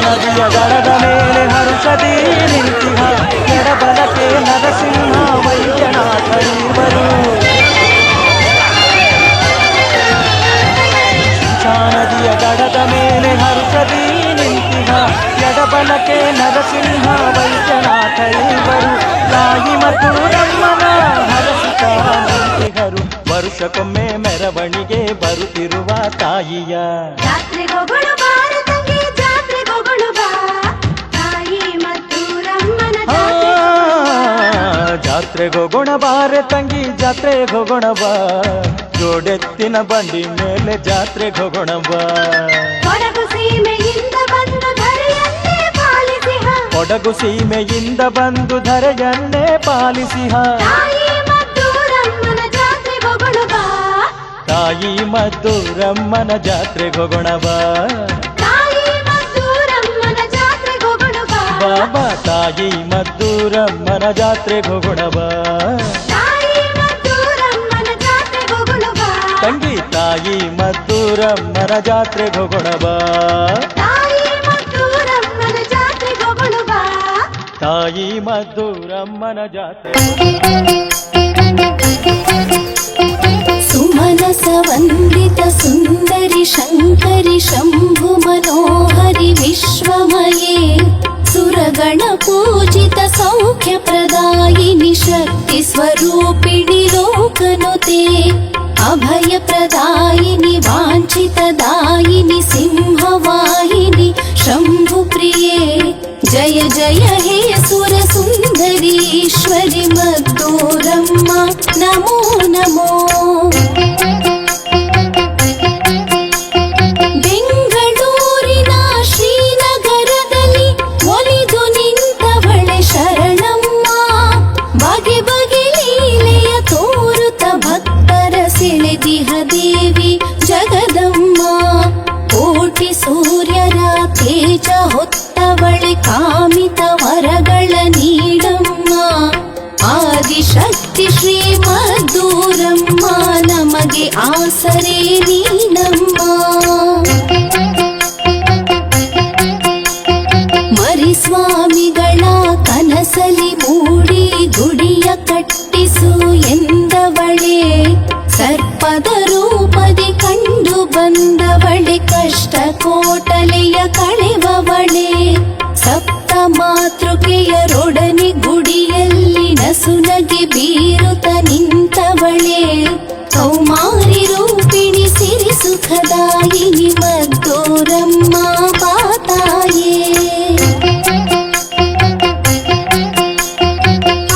ನದಿಯ ದಡದ ಮೇಲೆ ಹರುಷದಿ ನಿಂತಿಹ ಎಡಬಲಕ್ಕೆ ನರಸಿಂಹ ವೈದ್ಯನಾಥ ಇವರು ನದಿಯ ದಡದ ಮೇಲೆ ಹರುಷದಿ ನಿಂತಿಹ ಎಡಬಲಕ್ಕೆ ನರಸಿಂಹ ವೈದ್ಯನಾಥ ಇವರು ತಾಯಿ ಮಧುರಮ್ಮನ ಹರಸುತ್ತ ನಿಂತಿಹರು ವರ್ಷಕ್ಕೊಮ್ಮೆ ಮೆರವಣಿಗೆ ಬರುತ್ತಿರುವ ತಾಯಿಯ ಜಾತ್ರೆಗೆ ಹೋಗೋಣ ಬಾರೆ ತಂಗಿ ಜಾತ್ರೆಗೆ ಹೋಗೋಣ ಬಾ ಜೋಡೆತ್ತಿನ ಬಂಡಿ ಮೇಲೆ ಜಾತ್ರೆಗೆ ಹೋಗೋಣ ಬಾ ಕೊಡಗು ಸೀಮೆಯಿಂದ ಬಂದು ಧರೆಯನ್ನೇ ಪಾಲಿಸಿಹ ತಾಯಿ ಮದ್ದೂರಮ್ಮನ ಜಾತ್ರೆಗೆ ಹೋಗೋಣ ಬಾ ತಾಯಿ ಮದ್ದೂರಮ್ಮನ ಜಾತ್ರೆಗೆ ಹೋಗೋಣ ಬಾ ತಾಯಿ ಮದ್ದೂರಮ್ಮನ ಜಾತ್ರೆಗೆ ಹೋಗೋಣ ಬಾ ತಂಗಿ ತಾಯಿ ಮದ್ದೂರಮ್ಮನ ಜಾತ್ರೆಗೆ ಹೋಗೋಣ ಬಾ ತಾಯಿ ಮದ್ದೂರಮ್ಮನ ಜಾತ್ರೆಗೆ ಹೋಗೋಣ ಬಾ ತಾಯಿ ಮದ್ದೂರಮ್ಮನ ಜಾತ್ರೆ ಸುಮನಸ ವಂದಿತ ಸುಂದರಿ ಶಂಕರಿ ಶಂಭು ಮನೋಹರಿ ವಿಶ್ವಮಯೇ ಸುರಗಣ ಪೂಜಿತ ಸೌಖ್ಯ ಪ್ರದಾಯಿನಿ ಶಕ್ತಿ ಸ್ವರೂಪಿಣಿ ಲೋಕನುತೆ ಅಭಯ ಪ್ರದಾಯಿನಿ ವಾಂಛಿತ ದಾಯಿನಿ ಸಿಂಹವಾಹಿನಿ ಶಂಭು ಪ್ರಿಯೇ ಜಯ ಜಯ ಹೇ ಸುರ ಸುಂದರಿ ಈಶ್ವರಿ ಮದ್ದೂರಮ್ಮ ನಮೋ ನಮೋ ಬೆಂಗಳೂರಿನ ಶ್ರೀನಗರದಲ್ಲಿ ಒಲಿದು ನಿಂತವಳೆ ಶರಣಮ್ಮ ಬಗೆ ಬಗೆ ಲೀಲೆಯ ತೋರುತ್ತ ಭಕ್ತರ ಸೆಳೆದಿಹ ದೇವಿ ಜಗದಮ್ಮ ಕೋಟಿ ಸೂರ್ಯರ ತೇಜ ಹೊತ್ತವಳೆ ಕಾಮಿತ ವರಗಳ ನೀಡಮ್ಮ ಆದಿಶಕ್ತಿ ಶ್ರೀ ಮದ್ದೂರಮ್ಮ ನಮಗೆ ಆಸರೆ ನೀನಮ್ಮ ಮರಿಸ್ವಾಮಿಗಳ ಕನಸಲಿ ಮೂಡಿ ಗುಡಿಯ ಕಟ್ಟಿಸು ಎಂದವಳೆ ಸರ್ಪದ ರೂಪದಿ ಕಂಡು ಬಂದವಳೆ ಕಷ್ಟ ಕೋಟಲೆಯ ಕಳೆವವಳೆ ಸಪ್ತ ಮಾತೃಕೆಯರೊಡನೆ ಗುಡಿಯಲ್ಲಿ ನಸುನಗೆ ಬೀರುತ್ತ ನಿಂತವಳೆ ಕೌಮಾರಿ ರೂಪಿಣಿ ಸಿರಿ ಸುಖದಾಯಿನಿ ಮದ್ದೂರಮ್ಮ ಪಾತಾಯೇ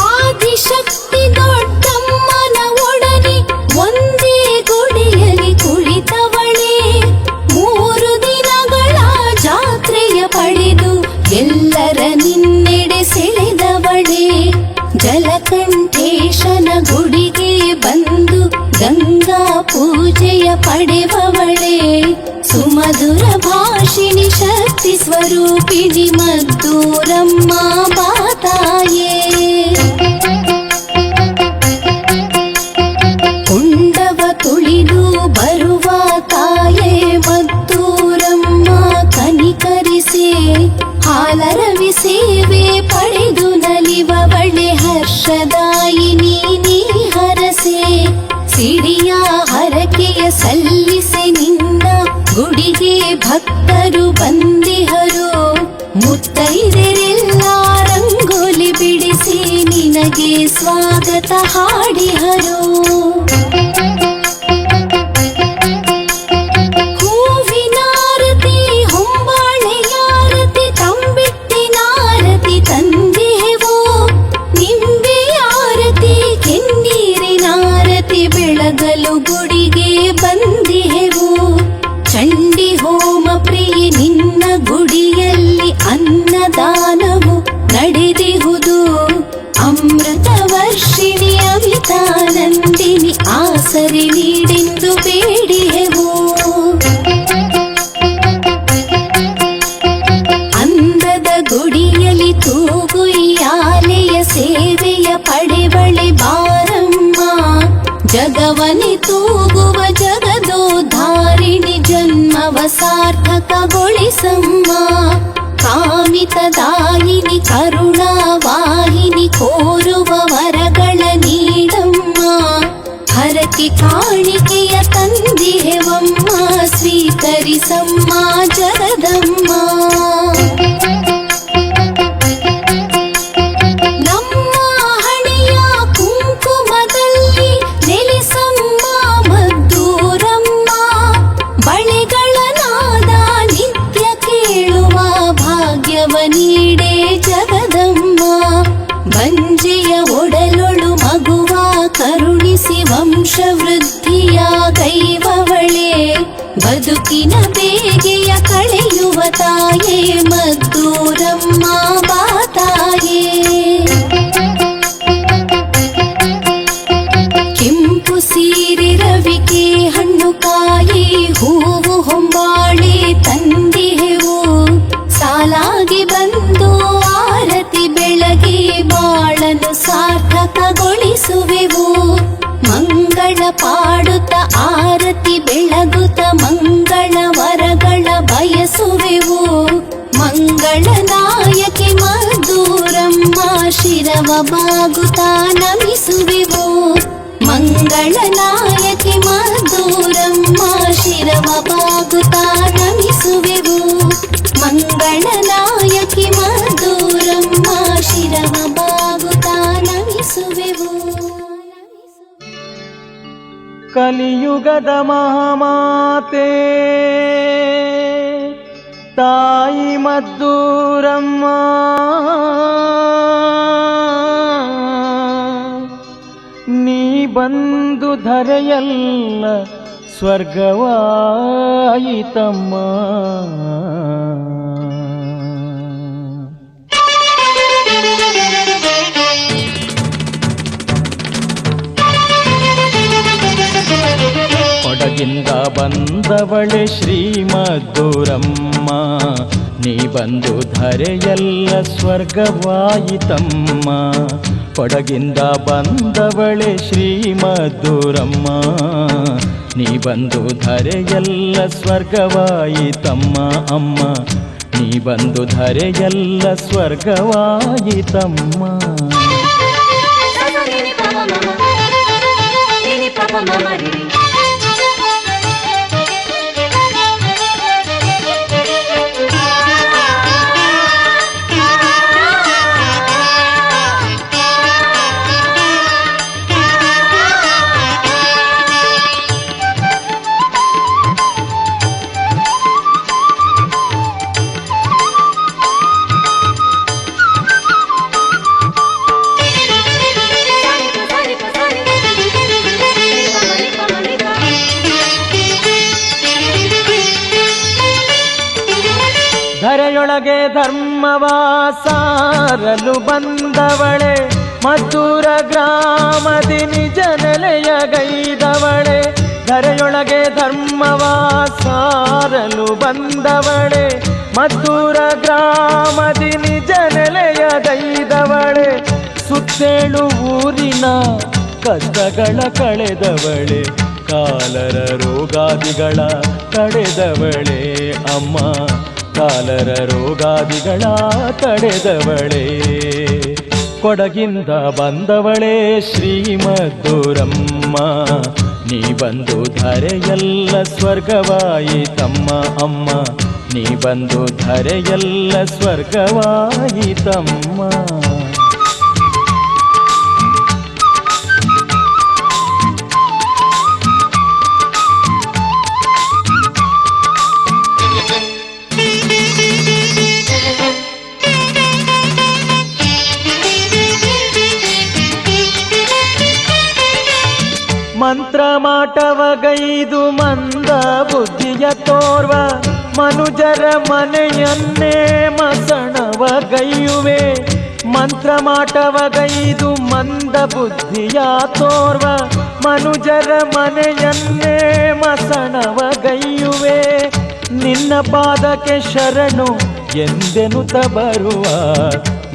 ಆದಿಶಕ್ತಿ ದೊಡ್ಡಮ್ಮನ ಒಡನೆ ಒಂದೇ ಗುಡಿಯಲ್ಲಿ ಕುಳಿತವಳೆ 3 ದಿನಗಳ ಜಾತ್ರೆಯ ಪಡೆದು ಎಲ್ಲರ ನಿನ್ನೆಡೆ ಸೆಳೆದವಳೆ ಜಲಕಂಠೇಶನ ಗುಡಿಗೆ ಬಂದು ಗಂಗಾ ಪೂಜೆಯ ಪಡೆವವಳೆ ಸುಮಧುರ ಭಾಷಿಣಿ ಶಕ್ತಿ ಸ್ವರೂಪಿಣಿ ಮದ್ದೂರಮ್ಮ ಬಾತಾಯೇ ಕುಂಡವ ತುಳಿದು ಬರುವ ತಾಯೇ ಮದ್ದೂರಮ್ಮ ಕನಿಕರಿಸೆ ಹಾಲರವಿ ಸೇವೆ ಪಡೆದು ನಲಿವವಳೆ ಹರ್ಷದಾಯಿನಿ ನೀ ಹರಸೆ ಸಿಡಿಯ ಹರಕೆಯ ಸಲ್ಲಿಸೆ ನಿನ್ನ ಗುಡಿಗೆ ಭಕ್ತರು ಬಂದಿಹರು ಮುತ್ತೈದೆರೆಲ್ಲ ರಂಗೋಲಿ ಬಿಡಿಸಿ ನಿನಗೆ ಸ್ವಾಗತ ಹಾಡಿಹರು ಹೂವಿನಾರತಿ ಹೊಂಬಾಳೆಯಾರತಿ ತಂಬಿಟ್ಟಿನಾರತಿ ತಂದೆವು ನಿಂಬೆಯಾರತಿ ಕೆನ್ನೀರಿನಾರತಿ ಬೆಳಗಲು ಗುಡಿಗೆ ಬಂದಿಹೆವು ಚಂಡಿ ಹೋಮ ಪ್ರಿಯ ನಿನ್ನ ಗುಡಿಯಲ್ಲಿ ಅನ್ನದಾನವು ನಡೆದಿಹುದು ಅಮೃತ ವರ್ಷಿಣಿ ಅಮಿತಾನಂದಿನಿ ಆಸರೆ ನೀಡೆಂದು ಬೇಡಿಹೆವು ಅಂದದ ಗುಡಿಯಲ್ಲಿ ತೂಗುಯ್ಯಾಲೆಯ ಸೇವೆಯ ಪಡೆವಳೆ ಬಾರಮ್ಮ ಜಗವನೆ ತೂಗುವ ಜಗದೋದ್ಧಾರಿಣಿ ಜನ್ಮವ ಸಾರ್ಥಕಗೊಳಿಸಮ್ಮ ಕಾಮಿತದಾಯಿನಿ ಕರುಣಾವಾಹಿನಿ ಕೋರುವ ವರಗಳ ನೀಡಮ್ಮ ಹರಕೆ ಕಾಣಿಕೆಯ ತಂದಿಹೆವಮ್ಮ ಸ್ವೀಕರಿಸಮ್ಮ ಜಗದಮ್ಮ ನಮ್ಮ ಹಣೆಯ ಕುಂಕುಮದಲ್ಲಿ ನೆಲೆಸಮ್ಮ ಮದ್ದೂರಮ್ಮ ಬಳೆಗಳ ನಾದ ನಿತ್ಯ ಕೇಳುವ ಭಾಗ್ಯವ ನೀಡೆ ಜಗದಮ್ಮ ಬಂಜೆಯ ಒಡಲೊಳು ಮಗುವ ಕರುಣಿಸಿ ವಂಶವೃದ್ಧಿಯ ಕೈವವಳೆ ಬದುಕಿನ ಬೇಗೆಯ ಕಳೆಯುವ ತಾಯೇ ಮದ್ದೂರಮ್ಮ ಬಾತಾಯೇ ಕೆಂಪು ಸೀರೆ ರವಿಕೆ ಹಣ್ಣು ಕಾಯಿ ಹೂವು ಹೊಂಬಾಳೆ ತಂದಿಹೆವು ಸಾಲಾಗಿ ಬಂದು ಆರತಿ ಬಾಗುತ್ತಾ ನಮಿಸುವೆವು ಮಂಗಳನಾಯಕಿ ಮಧುರಮ್ಮ ಶಿರವ ಬಾಗುತ್ತಾ ನಮಿಸುವೆವು ಮಂಗಳನಾಯಕಿ ಮಧುರಮ್ಮ ಶಿರವ ಬಾಗುತ್ತಾ ನಮಿಸುವೆವು. ಕಲಿಯುಗದ ಮಹಾಮಾತೆ ತಾಯಿ ಮದ್ದೂರಮ್ಮ ನೀ ಬಂದು ಧರೆಯಲ್ಲ ಸ್ವರ್ಗವಾಯಿತಮ್ಮ. ಕೊಡಗಿಂದ ಬಂದವಳೆ ಶ್ರೀಮದ್ದೂರಮ್ಮ ನೀ ಬಂದು ಧರೆಯಲ್ಲ ಸ್ವರ್ಗವಾಯಿತಮ್ಮ. ಕೊಡಗಿಂದ ಬಂದವಳೆ ಶ್ರೀಮದ್ದೂರಮ್ಮ ನೀ ಬಂದು ಧರೆಯಲ್ಲ ಸ್ವರ್ಗವಾಯಿತಮ್ಮ. ಅಮ್ಮ ನೀ ಬಂದು ಧರೆಯಲ್ಲ ಸ್ವರ್ಗವಾಯಿತಮ್ಮ. ಧರೆಯೊಳಗೆ ಧರ್ಮವ ಸಾರಲು ಬಂದವಳೆ ಮದ್ದೂರ ಗ್ರಾಮದಿ ನಿಜ ನೆಲೆಯಗೈದವಳೆ. ಧರೆಯೊಳಗೆ ಧರ್ಮವ ಸಾರಲು ಬಂದವಳೆ ಮದ್ದೂರ ಗ್ರಾಮದಿ ನಿಜ ನೆಲೆಯಗೈದವಳೆ. ಸುತ್ತೇಳು ಊರಿನ ಕಷ್ಟಗಳ ಕಳೆದವಳೆ ಕಾಲರ ರೋಗಾದಿಗಳ ತಡೆದವಳೆ. ಅಮ್ಮ ಕಾಲರ ರೋಗಾದಿಗಳ ತಡೆದವಳೆ. ಕೊಡಗಿಂದ ಬಂದವಳೆ ಶ್ರೀಮದ್ದೂರಮ್ಮ ನೀ ಬಂದು ಧರೆಯಲ್ಲ ಸ್ವರ್ಗವಾಯಿತಮ್ಮ. ಅಮ್ಮ ನೀ ಬಂದು ಧರೆಯಲ್ಲ ಸ್ವರ್ಗವಾಯಿತಮ್ಮ. ಮಂತ್ರ ಮಾಟವಗೈದು ಮಂದ ಬುದ್ಧಿಯ ತೋರ್ವ ಮನುಜರ ಮನೆಯನ್ನೇ ಮಸಣವಗೈಯುವೆ. ಮಂತ್ರ ಮಾಟವಗೈದು ಮಂದ ಬುದ್ಧಿಯ ತೋರ್ವ ಮನುಜರ ಮನೆಯನ್ನೇ ಮಸಣವಗೈಯುವೆ. ನಿನ್ನ ಪಾದಕ್ಕೆ ಶರಣು ಎಂದೆನುತ ಬರುವ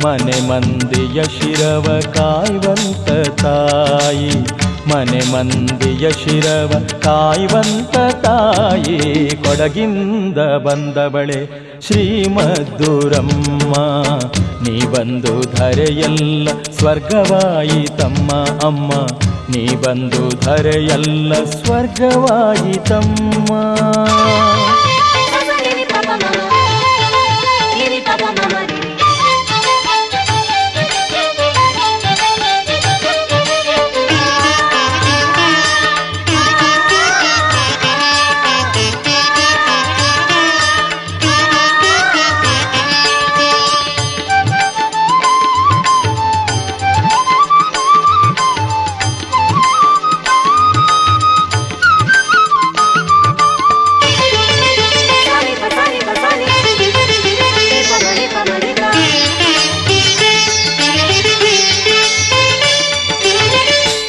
ಮನೆ ಮಂದಿಯ ಶಿರವ ಕಾಯುವಂತ ತಾಯಿ. ಮನೆ ಮಂದಿಯ ಶಿರವ ಕಾಯುವಂತ ತಾಯಿ. ಕೊಡಗಿಂದ ಬಂದವಳೆ ಶ್ರೀಮದ್ದೂರಮ್ಮ ನೀ ಬಂದು ಧರೆಯಲ್ಲ ಸ್ವರ್ಗವಾಯಿತಮ್ಮ. ಅಮ್ಮ ನೀ ಬಂದು ಧರೆಯಲ್ಲ ಸ್ವರ್ಗವಾಯಿತಮ್ಮ.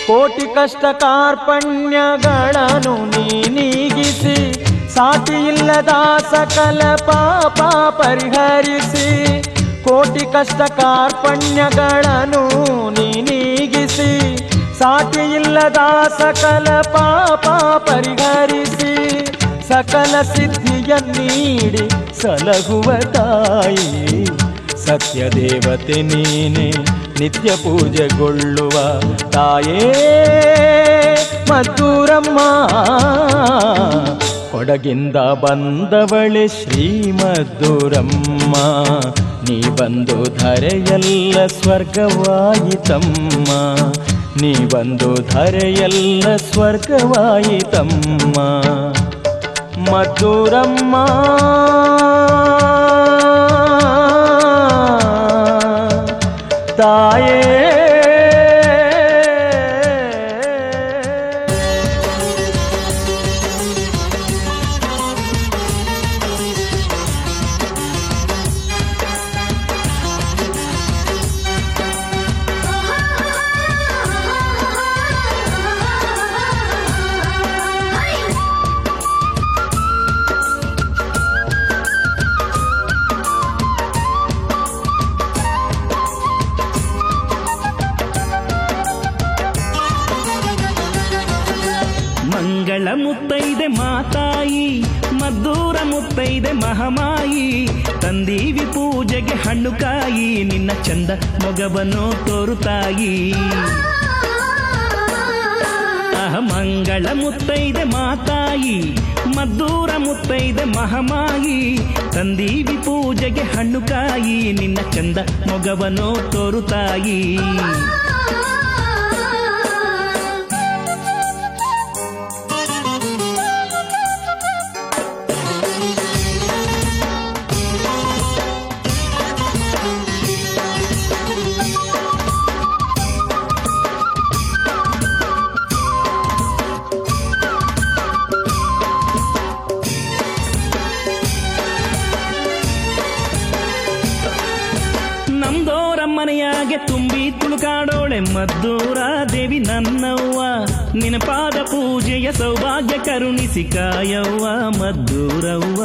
ಕೋಟಿ ಕಷ್ಟ ಕಾರ್ಪಣ್ಯಗಳನ್ನು ನೀಗಿಸಿ ಸಾಟಿ ಇಲ್ಲದ ಸಕಲ ಪಾಪ ಪರಿಹರಿಸಿ. ಕೋಟಿ ಕಷ್ಟ ಕಾರ್ಪಣ್ಯಗಳನ್ನು ನೀಗಿಸಿ ಸಾಟಿ ಇಲ್ಲದ ಸಕಲ ಪಾಪ ಪರಿಹರಿಸಿ. ಸಕಲ ಸಿದ್ಧಿಯ ನೀಡಿ ಸಲಹುವ ತಾಯಿ ಸತ್ಯ ದೇವತೆ ನೀನೆ ನಿತ್ಯ ಪೂಜೆಗೊಳ್ಳುವ ತಾಯೇ ಮದ್ದೂರಮ್ಮ. ಕೊಡಗಿಂದ ಬಂದವಳೆ ಶ್ರೀ ಮದ್ದೂರಮ್ಮ, ನೀ ಬಂದು ಧರೆಯೆಲ್ಲ ಸ್ವರ್ಗವಾಯಿತಮ್ಮ, ನೀ ಬಂದು ಧರೆಯೆಲ್ಲ ಸ್ವರ್ಗವಾಯಿತಮ್ಮ ಮದ್ದೂರಮ್ಮ. ತಾಯೇ ಮಂಗಳ ಮುತ್ತೈದೆ ಮಾತಾಯಿ ಮದ್ದೂರ ಮುತ್ತೈದೆ ಮಹಾಮಾಯಿ, ತಂದೀವಿ ಪೂಜೆಗೆ ಹಣ್ಣು ಕಾಯಿ ನಿನ್ನ ಚಂದ ಮೊಗವನ್ನು ತೋರುತ್ತಾಯಿ. ಮಂಗಳ ಮುತ್ತೈದೆ ಮಾತಾಯಿ ಮದ್ದೂರ ಮುತ್ತೈದೆ ಮಹಾಮಾಯಿ, ತಂದೀವಿ ಪೂಜೆಗೆ ಹಣ್ಣು ಕಾಯಿ ನಿನ್ನ ಚಂದ ಮೊಗವನ್ನು ತೋರುತ್ತಾಯಿ. ಮನೆಯಾಗೆ ತುಂಬಿ ತುಳುಕಾಡೋಳೆ ಮದ್ದೂರ ದೇವಿ ನನ್ನವ್ವ, ನಿನ್ನ ಪಾದ ಪೂಜೆಯ ಸೌಭಾಗ್ಯ ಕರುಣಿಸಿ ಕಾಯವ್ವ ಮದ್ದೂರವ್ವ.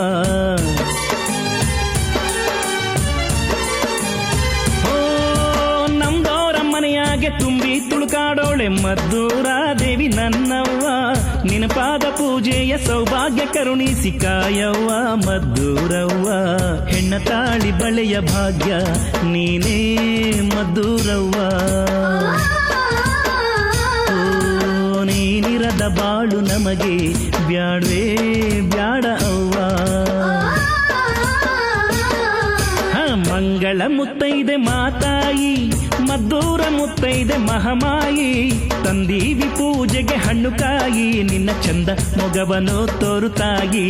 ನಮ್ದೋರ ಮನೆಯಾಗೆ ತುಂಬಿ ತುಳುಕಾಡೋಳೆ ಮದ್ದೂರ ದೇವಿ ನನ್ನವ್ವ, ನಿನ್ನ ಪಾದ ಪೂಜೆಯ ಸೌಭಾಗ್ಯ ಕರುಣಿಸಿ ಕಾಯವ್ವ ಮದ್ದೂರವ್ವ. ಹೆಣ್ಣ ತಾಳಿ ಬಳೆಯ ಭಾಗ್ಯ ನೀನೇ ಮದ್ದೂರವ್ವ, ನೀನಿರದ ಬಾಳು ನಮಗೆ ಬ್ಯಾಡ್ವೇ ಬ್ಯಾಡ ಅವ್ವ. ಮಂಗಳ ಮುತ್ತೈದೆ ಮಾತಾಯಿ ಮದ್ದೂರ ಮುತ್ತೈದೆ ಮಹಾಮಾಯಿ, ತಂದೀವಿ ಪೂಜೆಗೆ ಹಣ್ಣು ಕಾಯಿ ನಿನ್ನ ಚಂದ ಮೊಗವನ್ನು ತೋರುತ್ತಾಯಿ.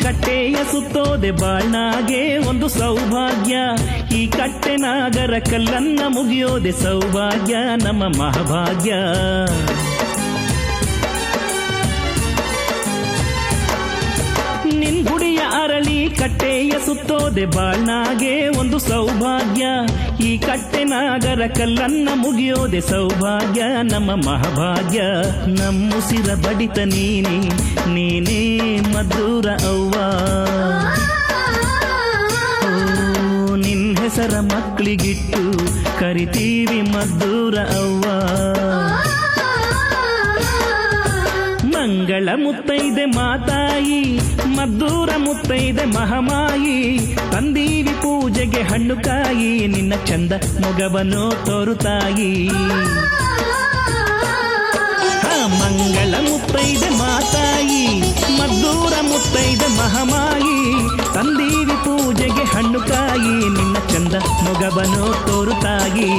ಕಟ್ಟೆಯ ಸುತ್ತೋದೆ ಬಾಳ್ನಾಗೆ ಒಂದು ಸೌಭಾಗ್ಯ, ಈ ಕಟ್ಟೆ ನಾಗರ ಕಲ್ಲನ್ನ ಮುಗಿಯೋದೆ ಸೌಭಾಗ್ಯ ನಮ್ಮ ಮಹಾಭಾಗ್ಯ. ನಿನ್ ಗುಡಿಯ ಅರಳಿ ಕಟ್ಟೆಯ ಸುತ್ತೋದೆ ಬಾಳ್ನಾಗೆ ಒಂದು ಸೌಭಾಗ್ಯ, ಈ ಕಟ್ಟೆ ನಾಗರ ಕಲ್ಲನ್ನ ಮುಗಿಯೋದೆ ಸೌಭಾಗ್ಯ ನಮ್ಮ ಮಹಾಭಾಗ್ಯ. ನಮ್ಮುಸಿರ ಬಡಿತ ನೀನೇ ನೀನೇ ಮದ್ದೂರ ಅವ್ವ, ನಿನ್ ಹೆಸರ ಮಕ್ಕಳಿಗಿಟ್ಟು ಕರಿತೀವಿ ಮದ್ದೂರ ಅವ್ವ. ಮಂಗಳ ಮುತ್ತೈದೆ ಮಾತಾಯಿ ಮದ್ದೂರ ಮುತ್ತೈದೆ ಮಹಾಮಾಯಿ, ತಂದೀವಿ ಪೂಜೆಗೆ ಹಣ್ಣು ಕಾಯಿ ನಿನ್ನ ಚಂದ ಮೊಗವನ್ನು ತೋರುತ್ತಾಯಿ. ಮಂಗಳ ಮುತ್ತೈದೆ ಮಾತಾಯಿ ಮದ್ದೂರ ಮುತ್ತೈದೆ ಮಹಾಮಾಯಿ, ತಂದೀವಿ ಪೂಜೆಗೆ ಹಣ್ಣು ಕಾಯಿ ನಿನ್ನ ಚಂದ ಮೊಗವನ್ನು ತೋರುತ್ತಾಯಿ.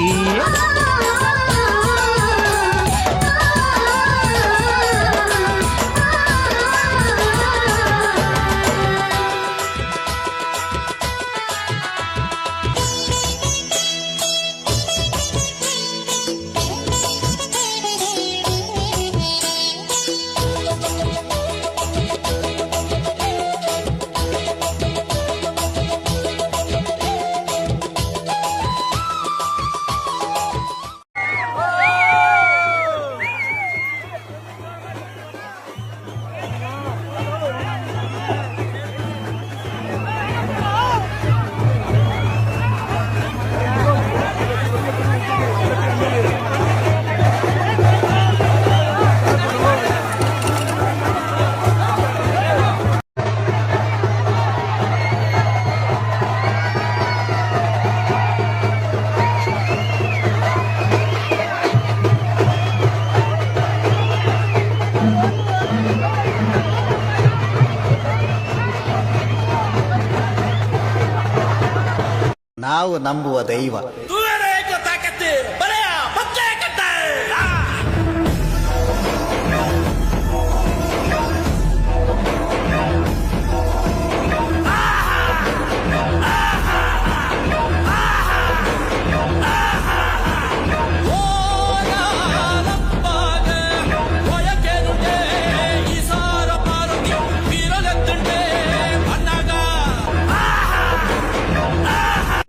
ನಾವು ನಂಬುವ ದೈವ.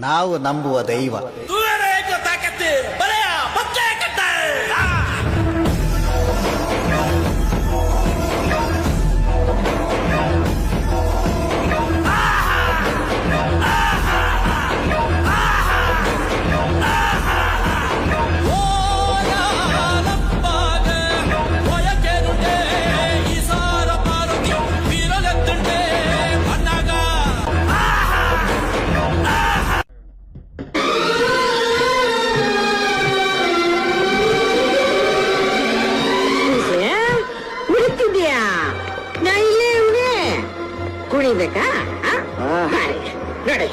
ನಾವು ನಂಬುವ ದೈವ. ಕುಡಿಬೇಕಾ ನೋಡಿ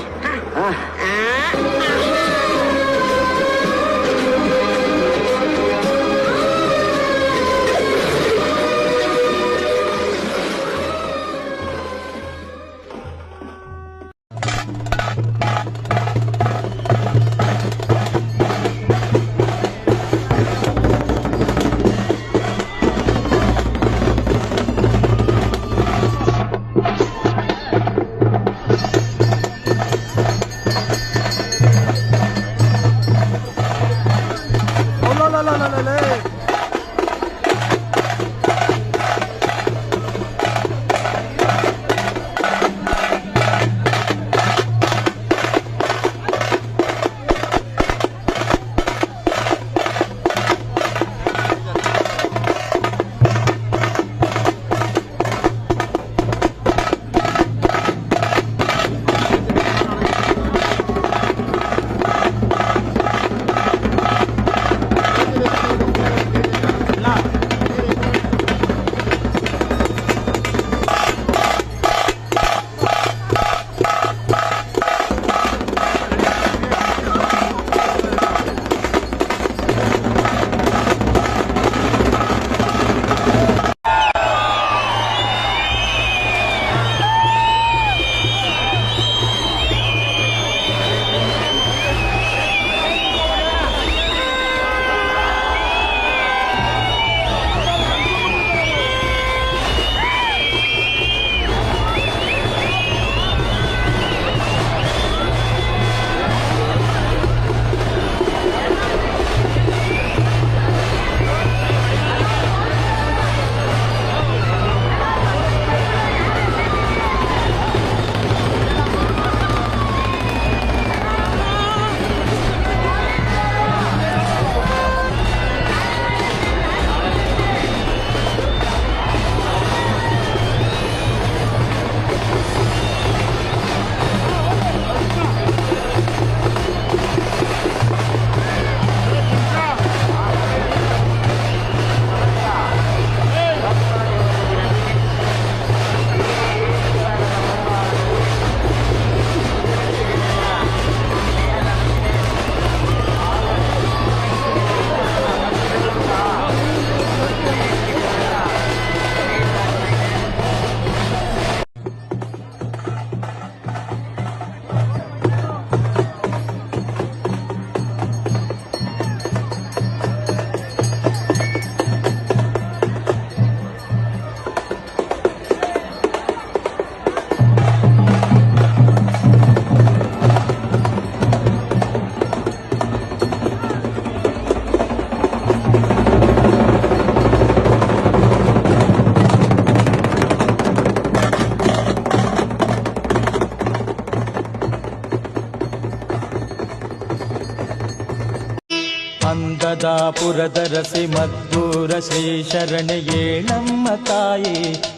ಅಂದದಾಪುರದರಸಿ ಮದ್ದೂರ ಶ್ರೀ ಶರಣೆಯೇ ನಮ್ಮ ತಾಯಿ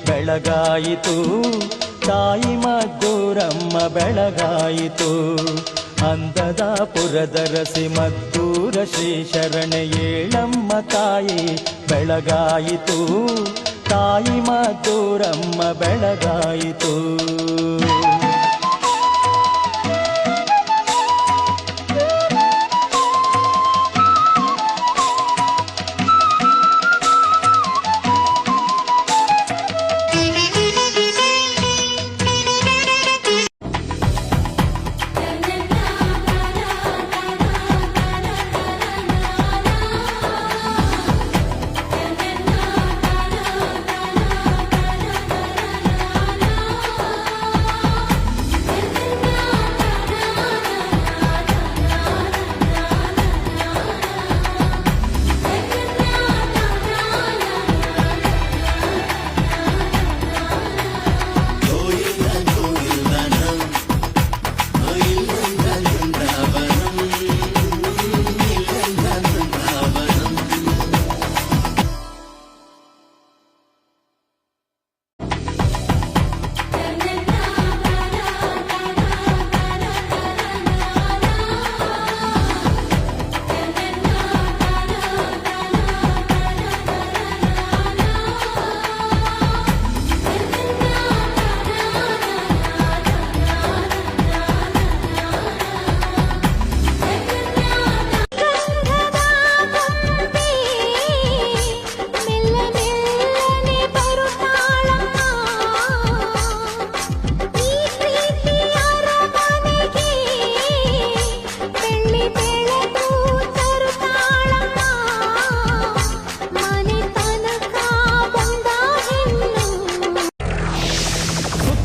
ಬೆಳಗಾಯಿತು, ತಾಯಿ ಮದ್ದೂರಮ್ಮ ಬೆಳಗಾಯಿತು. ಅಂದದಾಪುರದರಸಿ ಮದ್ದೂರ ಶ್ರೀ ಶರಣೆಯೇ ನಮ್ಮ ತಾಯಿ ಬೆಳಗಾಯಿತು, ತಾಯಿ ಮದ್ದೂರಮ್ಮ ಬೆಳಗಾಯಿತು.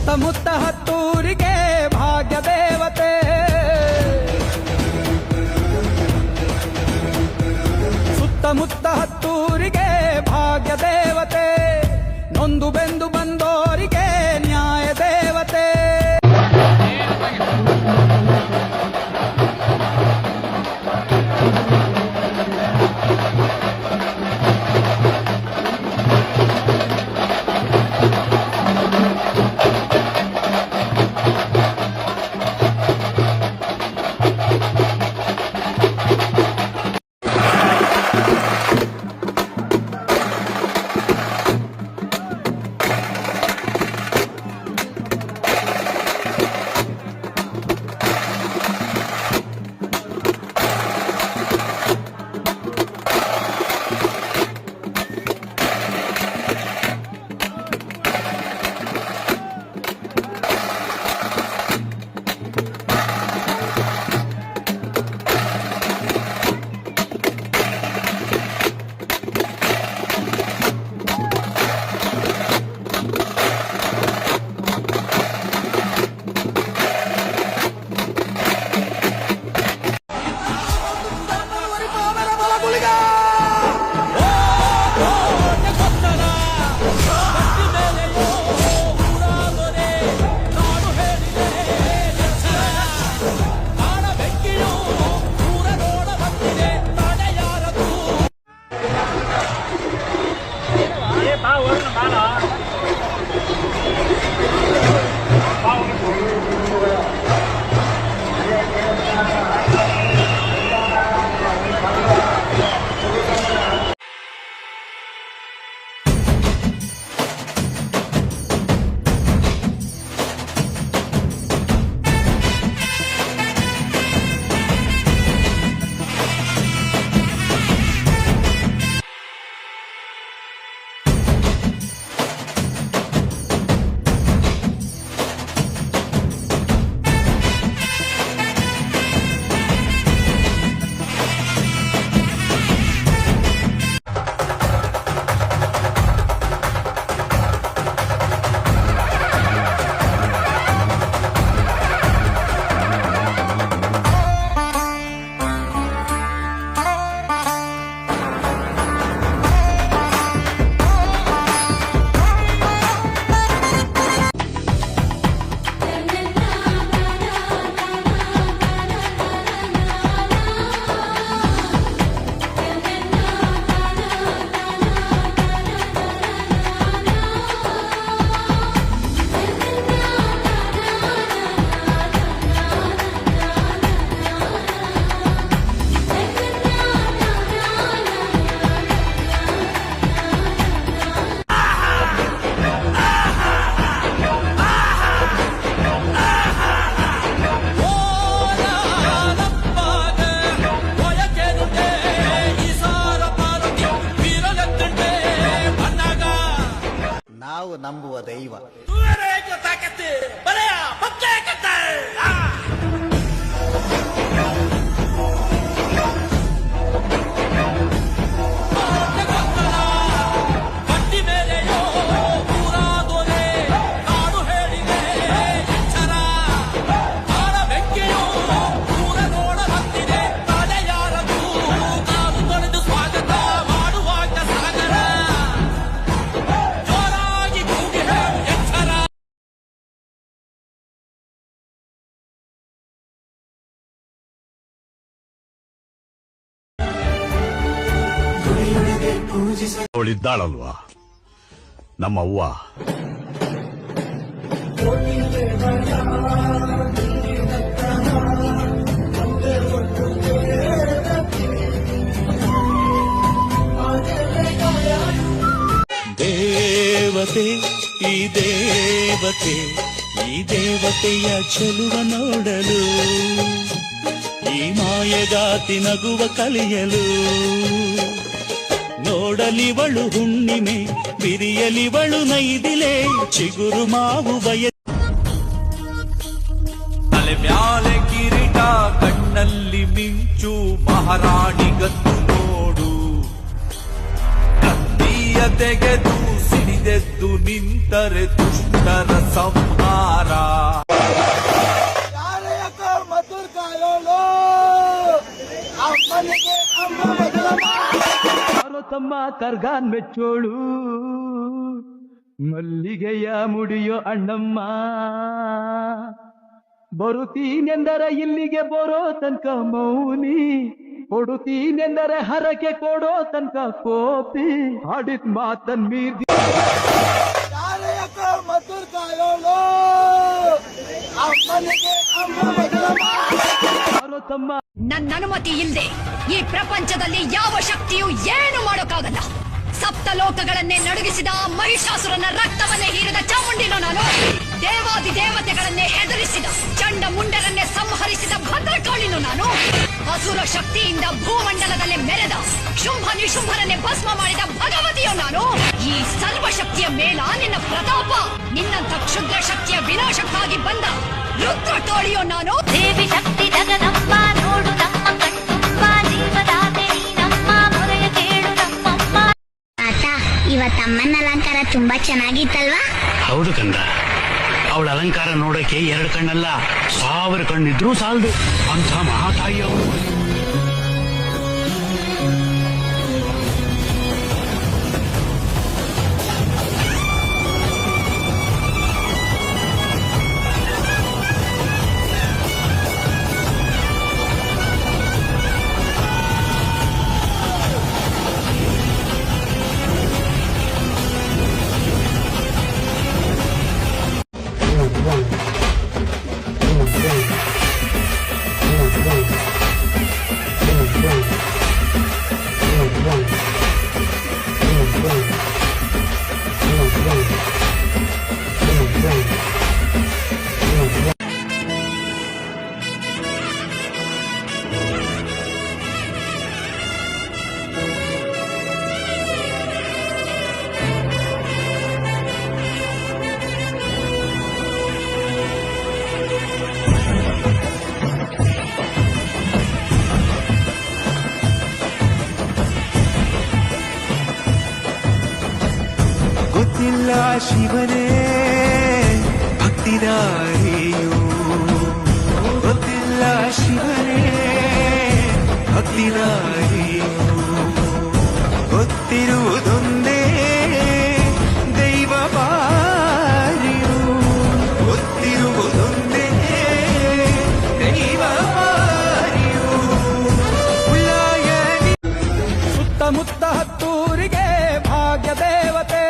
ಸುತ್ತಮುತ್ತ ಹತ್ತೂರಿಗೆ ಭಾಗ್ಯ ದೇವತೆ, ಸುತ್ತಮುತ್ತ ಹತ್ತೂರಿಗೆ ಭಾಗ್ಯ ದೇವತೆ, ನೊಂದು ಬೆಂದು ಬಂದೋರಿಗೆ ನ್ಯಾಯ ದೇವತೆ. ನಾವು ನಂಬುವ ದೈವ. ಅವಳಿದ್ದಾಳಲ್ವಾ ನಮ್ಮವ್ವ. ದೇವತೆ ಈ ದೇವತೆ, ಈ ದೇವತೆಯ ಚೆಲುವ ನೋಡಲು, ಈ ಮಾಯಗಾತಿ ನಗುವ ಕಲಿಯಲು, ನೋಡಲಿವಳು ಹುಣ್ಣಿಮೆ, ಬಿರಿಯಲಿವಳು ನೈದಿಲೆ, ಚಿಗುರು ಮಾವು ಬಯ ತಲೆ ಮ್ಯಾಲೆ ಕಿರೀಟ, ಕಣ್ಣಲ್ಲಿ ಮಿಂಚು, ಮಹಾರಾಣಿಗತ್ತು ನೋಡು, ಕತ್ತಿಯ ತೆಗೆದು ಸಿಡಿದ ಎದೆದ್ದು ನಿಂತರೆ ದುಷ್ಟರ ಸಂಹಾರ. ತಮ್ಮ ಕರ್ಗಾನ್ ಮೆಚ್ಚೋಳು ಮಲ್ಲಿಗೆಯ ಮುಡಿಯೋ ಅಣ್ಣಮ್ಮ, ಬರುತ್ತೀನೆಂದರೆ ಇಲ್ಲಿಗೆ ಬರೋ ತನಕ ಮೌನಿ, ಕೊಡುತ್ತೀನೆಂದರೆ ಹರಕೆ ಕೊಡೋ ತನಕ ಕೋಪಿ, ಆಡಿದ್ ಮಾತನ್ ಮೀರಿ ತಮ್ಮ. ನನ್ನ ಅನುಮತಿ ಇಲ್ಲದೆ ಈ ಪ್ರಪಂಚದಲ್ಲಿ ಯಾವ ಶಕ್ತಿಯೂ ಏನು ಮಾಡೋಕ್ಕಾಗಲ್ಲ. ಸಪ್ತ ಲೋಕಗಳನ್ನೇ ನಡುಗಿಸಿದ ಮಹಿಷಾಸುರನ ರಕ್ತವನ್ನೇ ಹೀರಿದ ಚಾಮುಂಡಿನೋ ನಾನು. ದೇವಾದಿ ದೇವತೆಗಳನ್ನೇ ಹೆದರಿಸಿದ ಚಂಡ ಮುಂಡರನ್ನೇ ಸಂಹರಿಸಿದ ಭದ್ರಕಾಳಿನೋ ನಾನು. ಅಸುರ ಶಕ್ತಿಯಿಂದ ಭೂಮಂಡಲದಲ್ಲಿ ಮೆರೆದ ಶುಂಭ ನಿಶುಂಭರನ್ನೇ ಭಸ್ಮ ಮಾಡಿದ ಭಗವತಿಯೋ ನಾನು. ಈ ಸರ್ವಶಕ್ತಿಯ ಮೇಲ ನಿನ್ನ ಪ್ರತಾಪ, ನಿನ್ನಂಥ ಕ್ಷುದ್ರ ಶಕ್ತಿಯ ವಿನಾಶಕ್ಕಾಗಿ ಬಂದ ರುದ್ರ ತೋಳಿಯೋ ನಾನು. ದೇವಿ ಶಕ್ತಿ ಜಗದಂಬ ನೋಡು ನಮ್ಮ ಕಣ್ತುಂಬ, ಜೀವದಾತೆ ನೀನಮ್ಮ, ಮೊರೆಯ ಕೇಳು ನಮ್ಮಮ್ಮ. ಆತ ಇವತ್ತಮ್ಮನ ಅಲಂಕಾರ ತುಂಬಾ ಚೆನ್ನಾಗಿತ್ತಲ್ವಾ? ಹೌದು ಕಂದ, ಅವಳ ಅಲಂಕಾರ ನೋಡಕ್ಕೆ 2 ಕಣ್ಣಲ್ಲ 1000 ಕಣ್ಣಿದ್ರೂ ಸಾಲದು ಅಂತ ಮಹಾತಾಯಿ ಅವಳು. ಗೊತ್ತಿಲ್ಲ ಶಿವನೇ ಭಕ್ತಿದಾರಿಯೋ, ಗೊತ್ತಿಲ್ಲ ಶಿವನೇ ಭಕ್ತಿದಾರಿಯೋ, ಗೊತ್ತಿರುವುದೊಂದೇ ದೈವ ಬಾರಿಯೋ, ಗೊತ್ತಿರುವುದೊಂದೇ ದೈವ ಬಾರಿಯೋ. ಸುತ್ತಮುತ್ತ ಹತ್ತೂರಿಗೆ ಭಾಗ್ಯ ದೇವತೆ,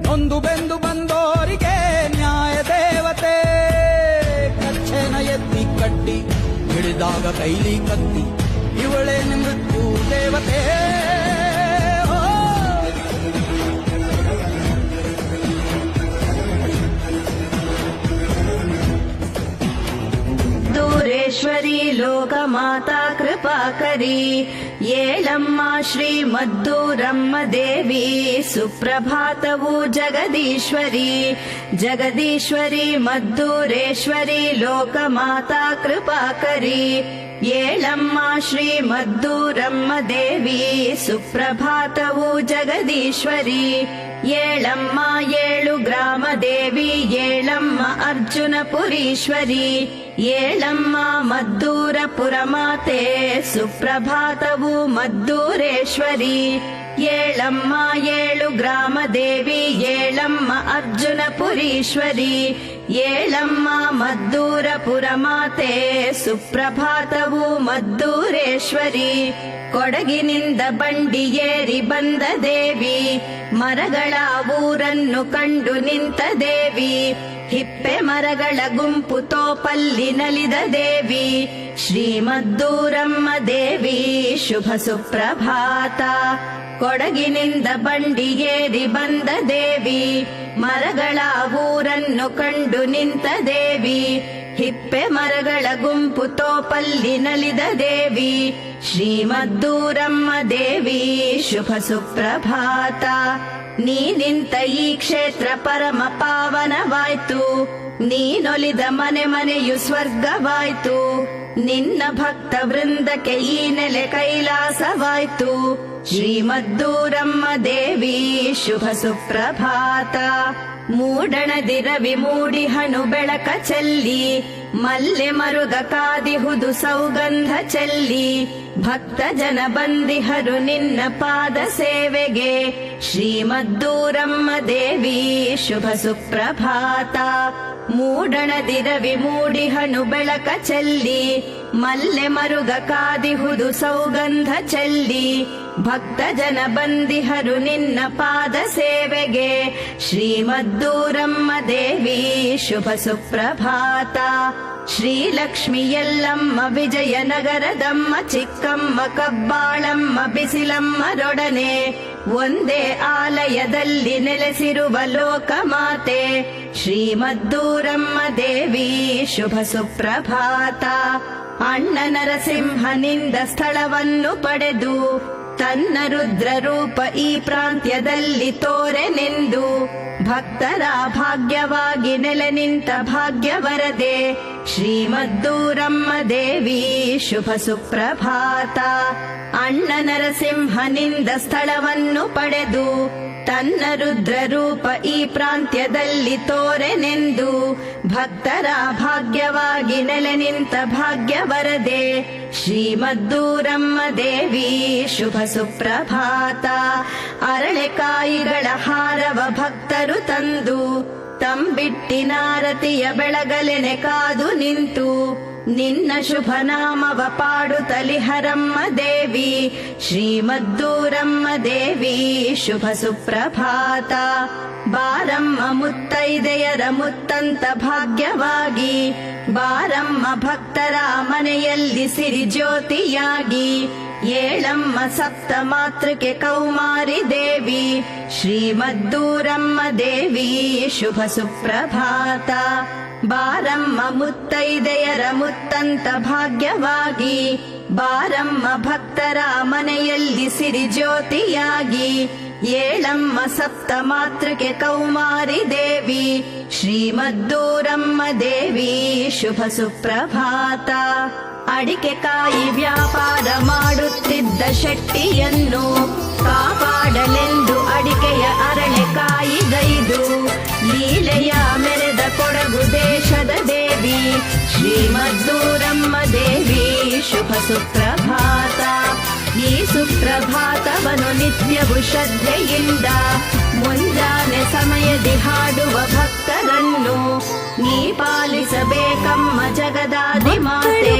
ನೊಂದು ಬೆಂದು ಬಂದೋರಿಗೆ ನ್ಯಾಯ ದೇವತೆ. ಕಚ್ಚೆನ ಎತ್ತಿ ಕಟ್ಟಿ ಹಿಡಿದಾಗ ಕೈಲಿ ಕತ್ತಿ, ಇವಳೇ ಮೃತ್ಯು ದೇವತೆ. दूरेश्वरी लोकमाता कृपाकरी, ಏಳಮ್ಮ ಶ್ರೀ ಮದ್ದೂರಮ್ಮ ದೇವಿ, ಸುಪ್ರಭಾತವು ಜಗದೀಶ್ವರಿ. ಜಗದೀಶ್ವರಿ ಮದ್ದೂರೇಶ್ವರಿ ಲೋಕಮಾತಾ ಕೃಪಾಕರಿ, ಏಳಮ್ಮ ಶ್ರೀ ಮದ್ದೂರಮ್ಮ ದೇವಿ, ಸುಪ್ರಭಾತವು ಜಗದೀಶ್ವರಿ. ಏಳಮ್ಮ 7 ಗ್ರಾಮ ದೇವಿ, ಏಳಮ್ಮ ಅರ್ಜುನಪುರೀಶ್ವರಿ, ಏಳಮ್ಮ ಮದ್ದೂರಪುರ ಮಾತೆ, ಸುಪ್ರಭಾತವು ಮದ್ದೂರೇಶ್ವರಿ. ಏಳಮ್ಮ 7 ಗ್ರಾಮ ದೇವಿ, ಏಳಮ್ಮ ಅರ್ಜುನಪುರೀಶ್ವರಿ, ಏಳಮ್ಮ ಮದ್ದೂರಪುರ ಮಾತೆ, ಸುಪ್ರಭಾತವು ಮದ್ದೂರೇಶ್ವರಿ. ಕೊಡಗಿನಿಂದ ಬಂಡಿ ಏರಿ ಬಂದ ದೇವಿ, ಮರಗಳ ಊರನ್ನು ಕಂಡು ನಿಂತ ದೇವಿ, ಹಿಪ್ಪೆ ಮರಗಳ ಗುಂಪು ತೋಪಲ್ಲಿ ನಲಿದ ದೇವಿ, ಶ್ರೀಮದ್ದೂರಮ್ಮ ದೇವಿ ಶುಭ ಸುಪ್ರಭಾತ. ಕೊಡಗಿನಿಂದ ಬಂಡಿ ಏರಿ ಬಂದ ದೇವಿ, ಮರಗಳ ಊರನ್ನು ಕಂಡು ನಿಂತ ದೇವಿ, ಹಿಪ್ಪೆ ಮರಗಳ ಗುಂಪು ತೋಪಲ್ಲಿ ನಲಿದ ದೇವಿ, ಶ್ರೀಮದ್ದೂರಮ್ಮ ದೇವಿ ಶುಭ ಸುಪ್ರಭಾತ. ನೀ ನಿಂತ ಈ ಕ್ಷೇತ್ರ ಪರಮ ಪಾವನವಾಯ್ತು, ನೀನೊಲಿದ ಮನೆ ಮನೆಯು ಸ್ವರ್ಗವಾಯ್ತು, ನಿನ್ನ ಭಕ್ತ ವೃಂದಕ್ಕೆ ಈ ನೆಲೆ ಕೈಲಾಸವಾಯ್ತು. ಶ್ರೀಮದ್ದೂರಮ್ಮ ದೇವಿ ಶುಭ ಸುಪ್ರಭಾತ. ಮೂಡಣದಿರವಿ ಮೂಡಿ ಹಣು ಬೆಳಕ ಚೆಲ್ಲಿ, ಮಲ್ಲೆ ಮರುಗ ಕಾದಿಹುದು ಸೌಗಂಧ ಚೆಲ್ಲಿ, ಭಕ್ತ ಜನ ಬಂದಿಹರು ನಿನ್ನ ಪಾದ ಸೇವೆಗೆ. ಶ್ರೀಮದ್ದೂರಮ್ಮ ದೇವಿ ಶುಭ ಸುಪ್ರಭಾತ. ಮೂಡಣದಿರವಿ ಮೂಡಿ ಹಣು ಬೆಳಕ ಚೆಲ್ಲಿ, ಮಲ್ಲೆ ಮರುಗ ಕಾದಿಹುದು ಸೌಗಂಧ ಚೆಲ್ಲಿ, ಭಕ್ತ ಜನ ಬಂದಿಹರು ನಿನ್ನ ಪಾದ ಸೇವೆಗೆ. ಶ್ರೀಮದ್ದೂರಮ್ಮ ದೇವಿ ಶುಭ ಸುಪ್ರಭಾತ. ಶ್ರೀಲಕ್ಷ್ಮಿ ಯಲ್ಲಮ್ಮ ವಿಜಯನಗರದಮ್ಮ, ಚಿಕ್ಕಮ್ಮ ಕಬ್ಬಾಳಮ್ಮ ಬಿಸಿಲಮ್ಮರೊಡನೆ, ಒಂದೇ ಆಲಯದಲ್ಲಿ ನೆಲೆಸಿರುವ ಲೋಕಮಾತೆ. ಶ್ರೀಮದ್ದೂರಮ್ಮ ದೇವಿ ಶುಭ ಸುಪ್ರಭಾತ. ಅಣ್ಣ ನರಸಿಂಹನಿಂದ ಸ್ಥಳವನ್ನು ಪಡೆದು, ತನ್ನ ರುದ್ರ ರೂಪ ಈ ಪ್ರಾಂತ್ಯದಲ್ಲಿ ತೋರೆನೆಂದು, ಭಕ್ತರ ಭಾಗ್ಯವಾಗಿ ನೆಲೆ ನಿಂತ ಭಾಗ್ಯವರದೆ. ಶ್ರೀಮದ್ದೂರಮ್ಮ ದೇವಿ ಶುಭ ಸುಪ್ರಭಾತ. ಅಣ್ಣ ನರಸಿಂಹನಿಂದ ಸ್ಥಳವನ್ನು ಪಡೆದು, ತನ್ನ ರುದ್ರ ರೂಪ ಈ ಪ್ರಾಂತ್ಯದಲ್ಲಿ ತೋರೆನೆಂದು, ಭಕ್ತರ ಭಾಗ್ಯವಾಗಿ ನೆಲೆ ನಿಂತ ಭಾಗ್ಯವರದೆ. ಶ್ರೀಮದ್ದೂರಮ್ಮ ದೇವಿ ಶುಭ ಸುಪ್ರಭಾತ. ಅರಳೆಕಾಯಿಗಳ ಹಾರವ ಭಕ್ತರು ತಂದು, ತಂಬಿಟ್ಟಿನಾರತಿಯ ಬೆಳಗಲೆನೆ ಕಾದು ನಿಂತು, ನಿನ್ನ ಶುಭ ನಾಮವ ಪಾಡುತ್ತಲಿಹರಮ್ಮ ದೇವಿ. ಶ್ರೀಮದ್ದೂರಮ್ಮ ದೇವಿ ಶುಭ ಸುಪ್ರಭಾತ. ಬಾರಮ್ಮ ಮುತ್ತೈದೆಯರ ಮುತ್ತಂತ ಭಾಗ್ಯವಾಗಿ, ಬಾರಮ್ಮ ಭಕ್ತರ ಮನೆಯಲ್ಲಿ ಸಿರಿ ಜ್ಯೋತಿಯಾಗಿ, ಏಳಮ್ಮ ಸಪ್ತ ಮಾತೃಕೆ ಕೌಮಾರಿ ದೇವಿ. ಶ್ರೀಮದ್ದೂರಮ್ಮ ದೇವಿ ಶುಭ ಸುಪ್ರಭಾತ. ಬಾರಮ್ಮ ಮುತ್ತೈದೆಯರ ಮುತ್ತಂತ ಭಾಗ್ಯವಾಗಿ, ಬಾರಮ್ಮ ಭಕ್ತರ ಮನೆಯಲ್ಲಿ ಸಿರಿ ಜ್ಯೋತಿಯಾಗಿ, ಏಳಮ್ಮ ಸಪ್ತ ಮಾತೃಕೆ ಕೌಮಾರಿ ದೇವಿ. ಶ್ರೀಮದ್ದೂರಮ್ಮ ದೇವಿ ಶುಭ ಸುಪ್ರಭಾತ. ಅಡಿಕೆ ಕಾಯಿ ವ್ಯಾಪಾರ ಮಾಡುತ್ತಿದ್ದ ಶೆಟ್ಟಿಯನ್ನು ಕಾಪಾಡಲೆಂದು ಅಡಿಕೆಯ ಅರಳೆಕಾಯಿಗೈದು, ಲೀಲೆಯ ಮೆರೆದ ಕೊಡಗು ದೇಶದ ದೇವಿ. ಶ್ರೀಮದ್ದೂರಮ್ಮ ದೇವಿ ಶುಭ ಸುಪ್ರಭಾತ. ಈ ಸುಪ್ರಭಾತವನ್ನು ನಿತ್ಯವೂ ಶ್ರದ್ಧೆಯಿಂದ ಮುಂಜಾನೆ ಸಮಯದಿ ಹಾಡುವ ಭಕ್ತರನ್ನು ನೀ ಪಾಲಿಸಬೇಕಮ್ಮ ಜಗದಾದಿ ಮಾತೆ.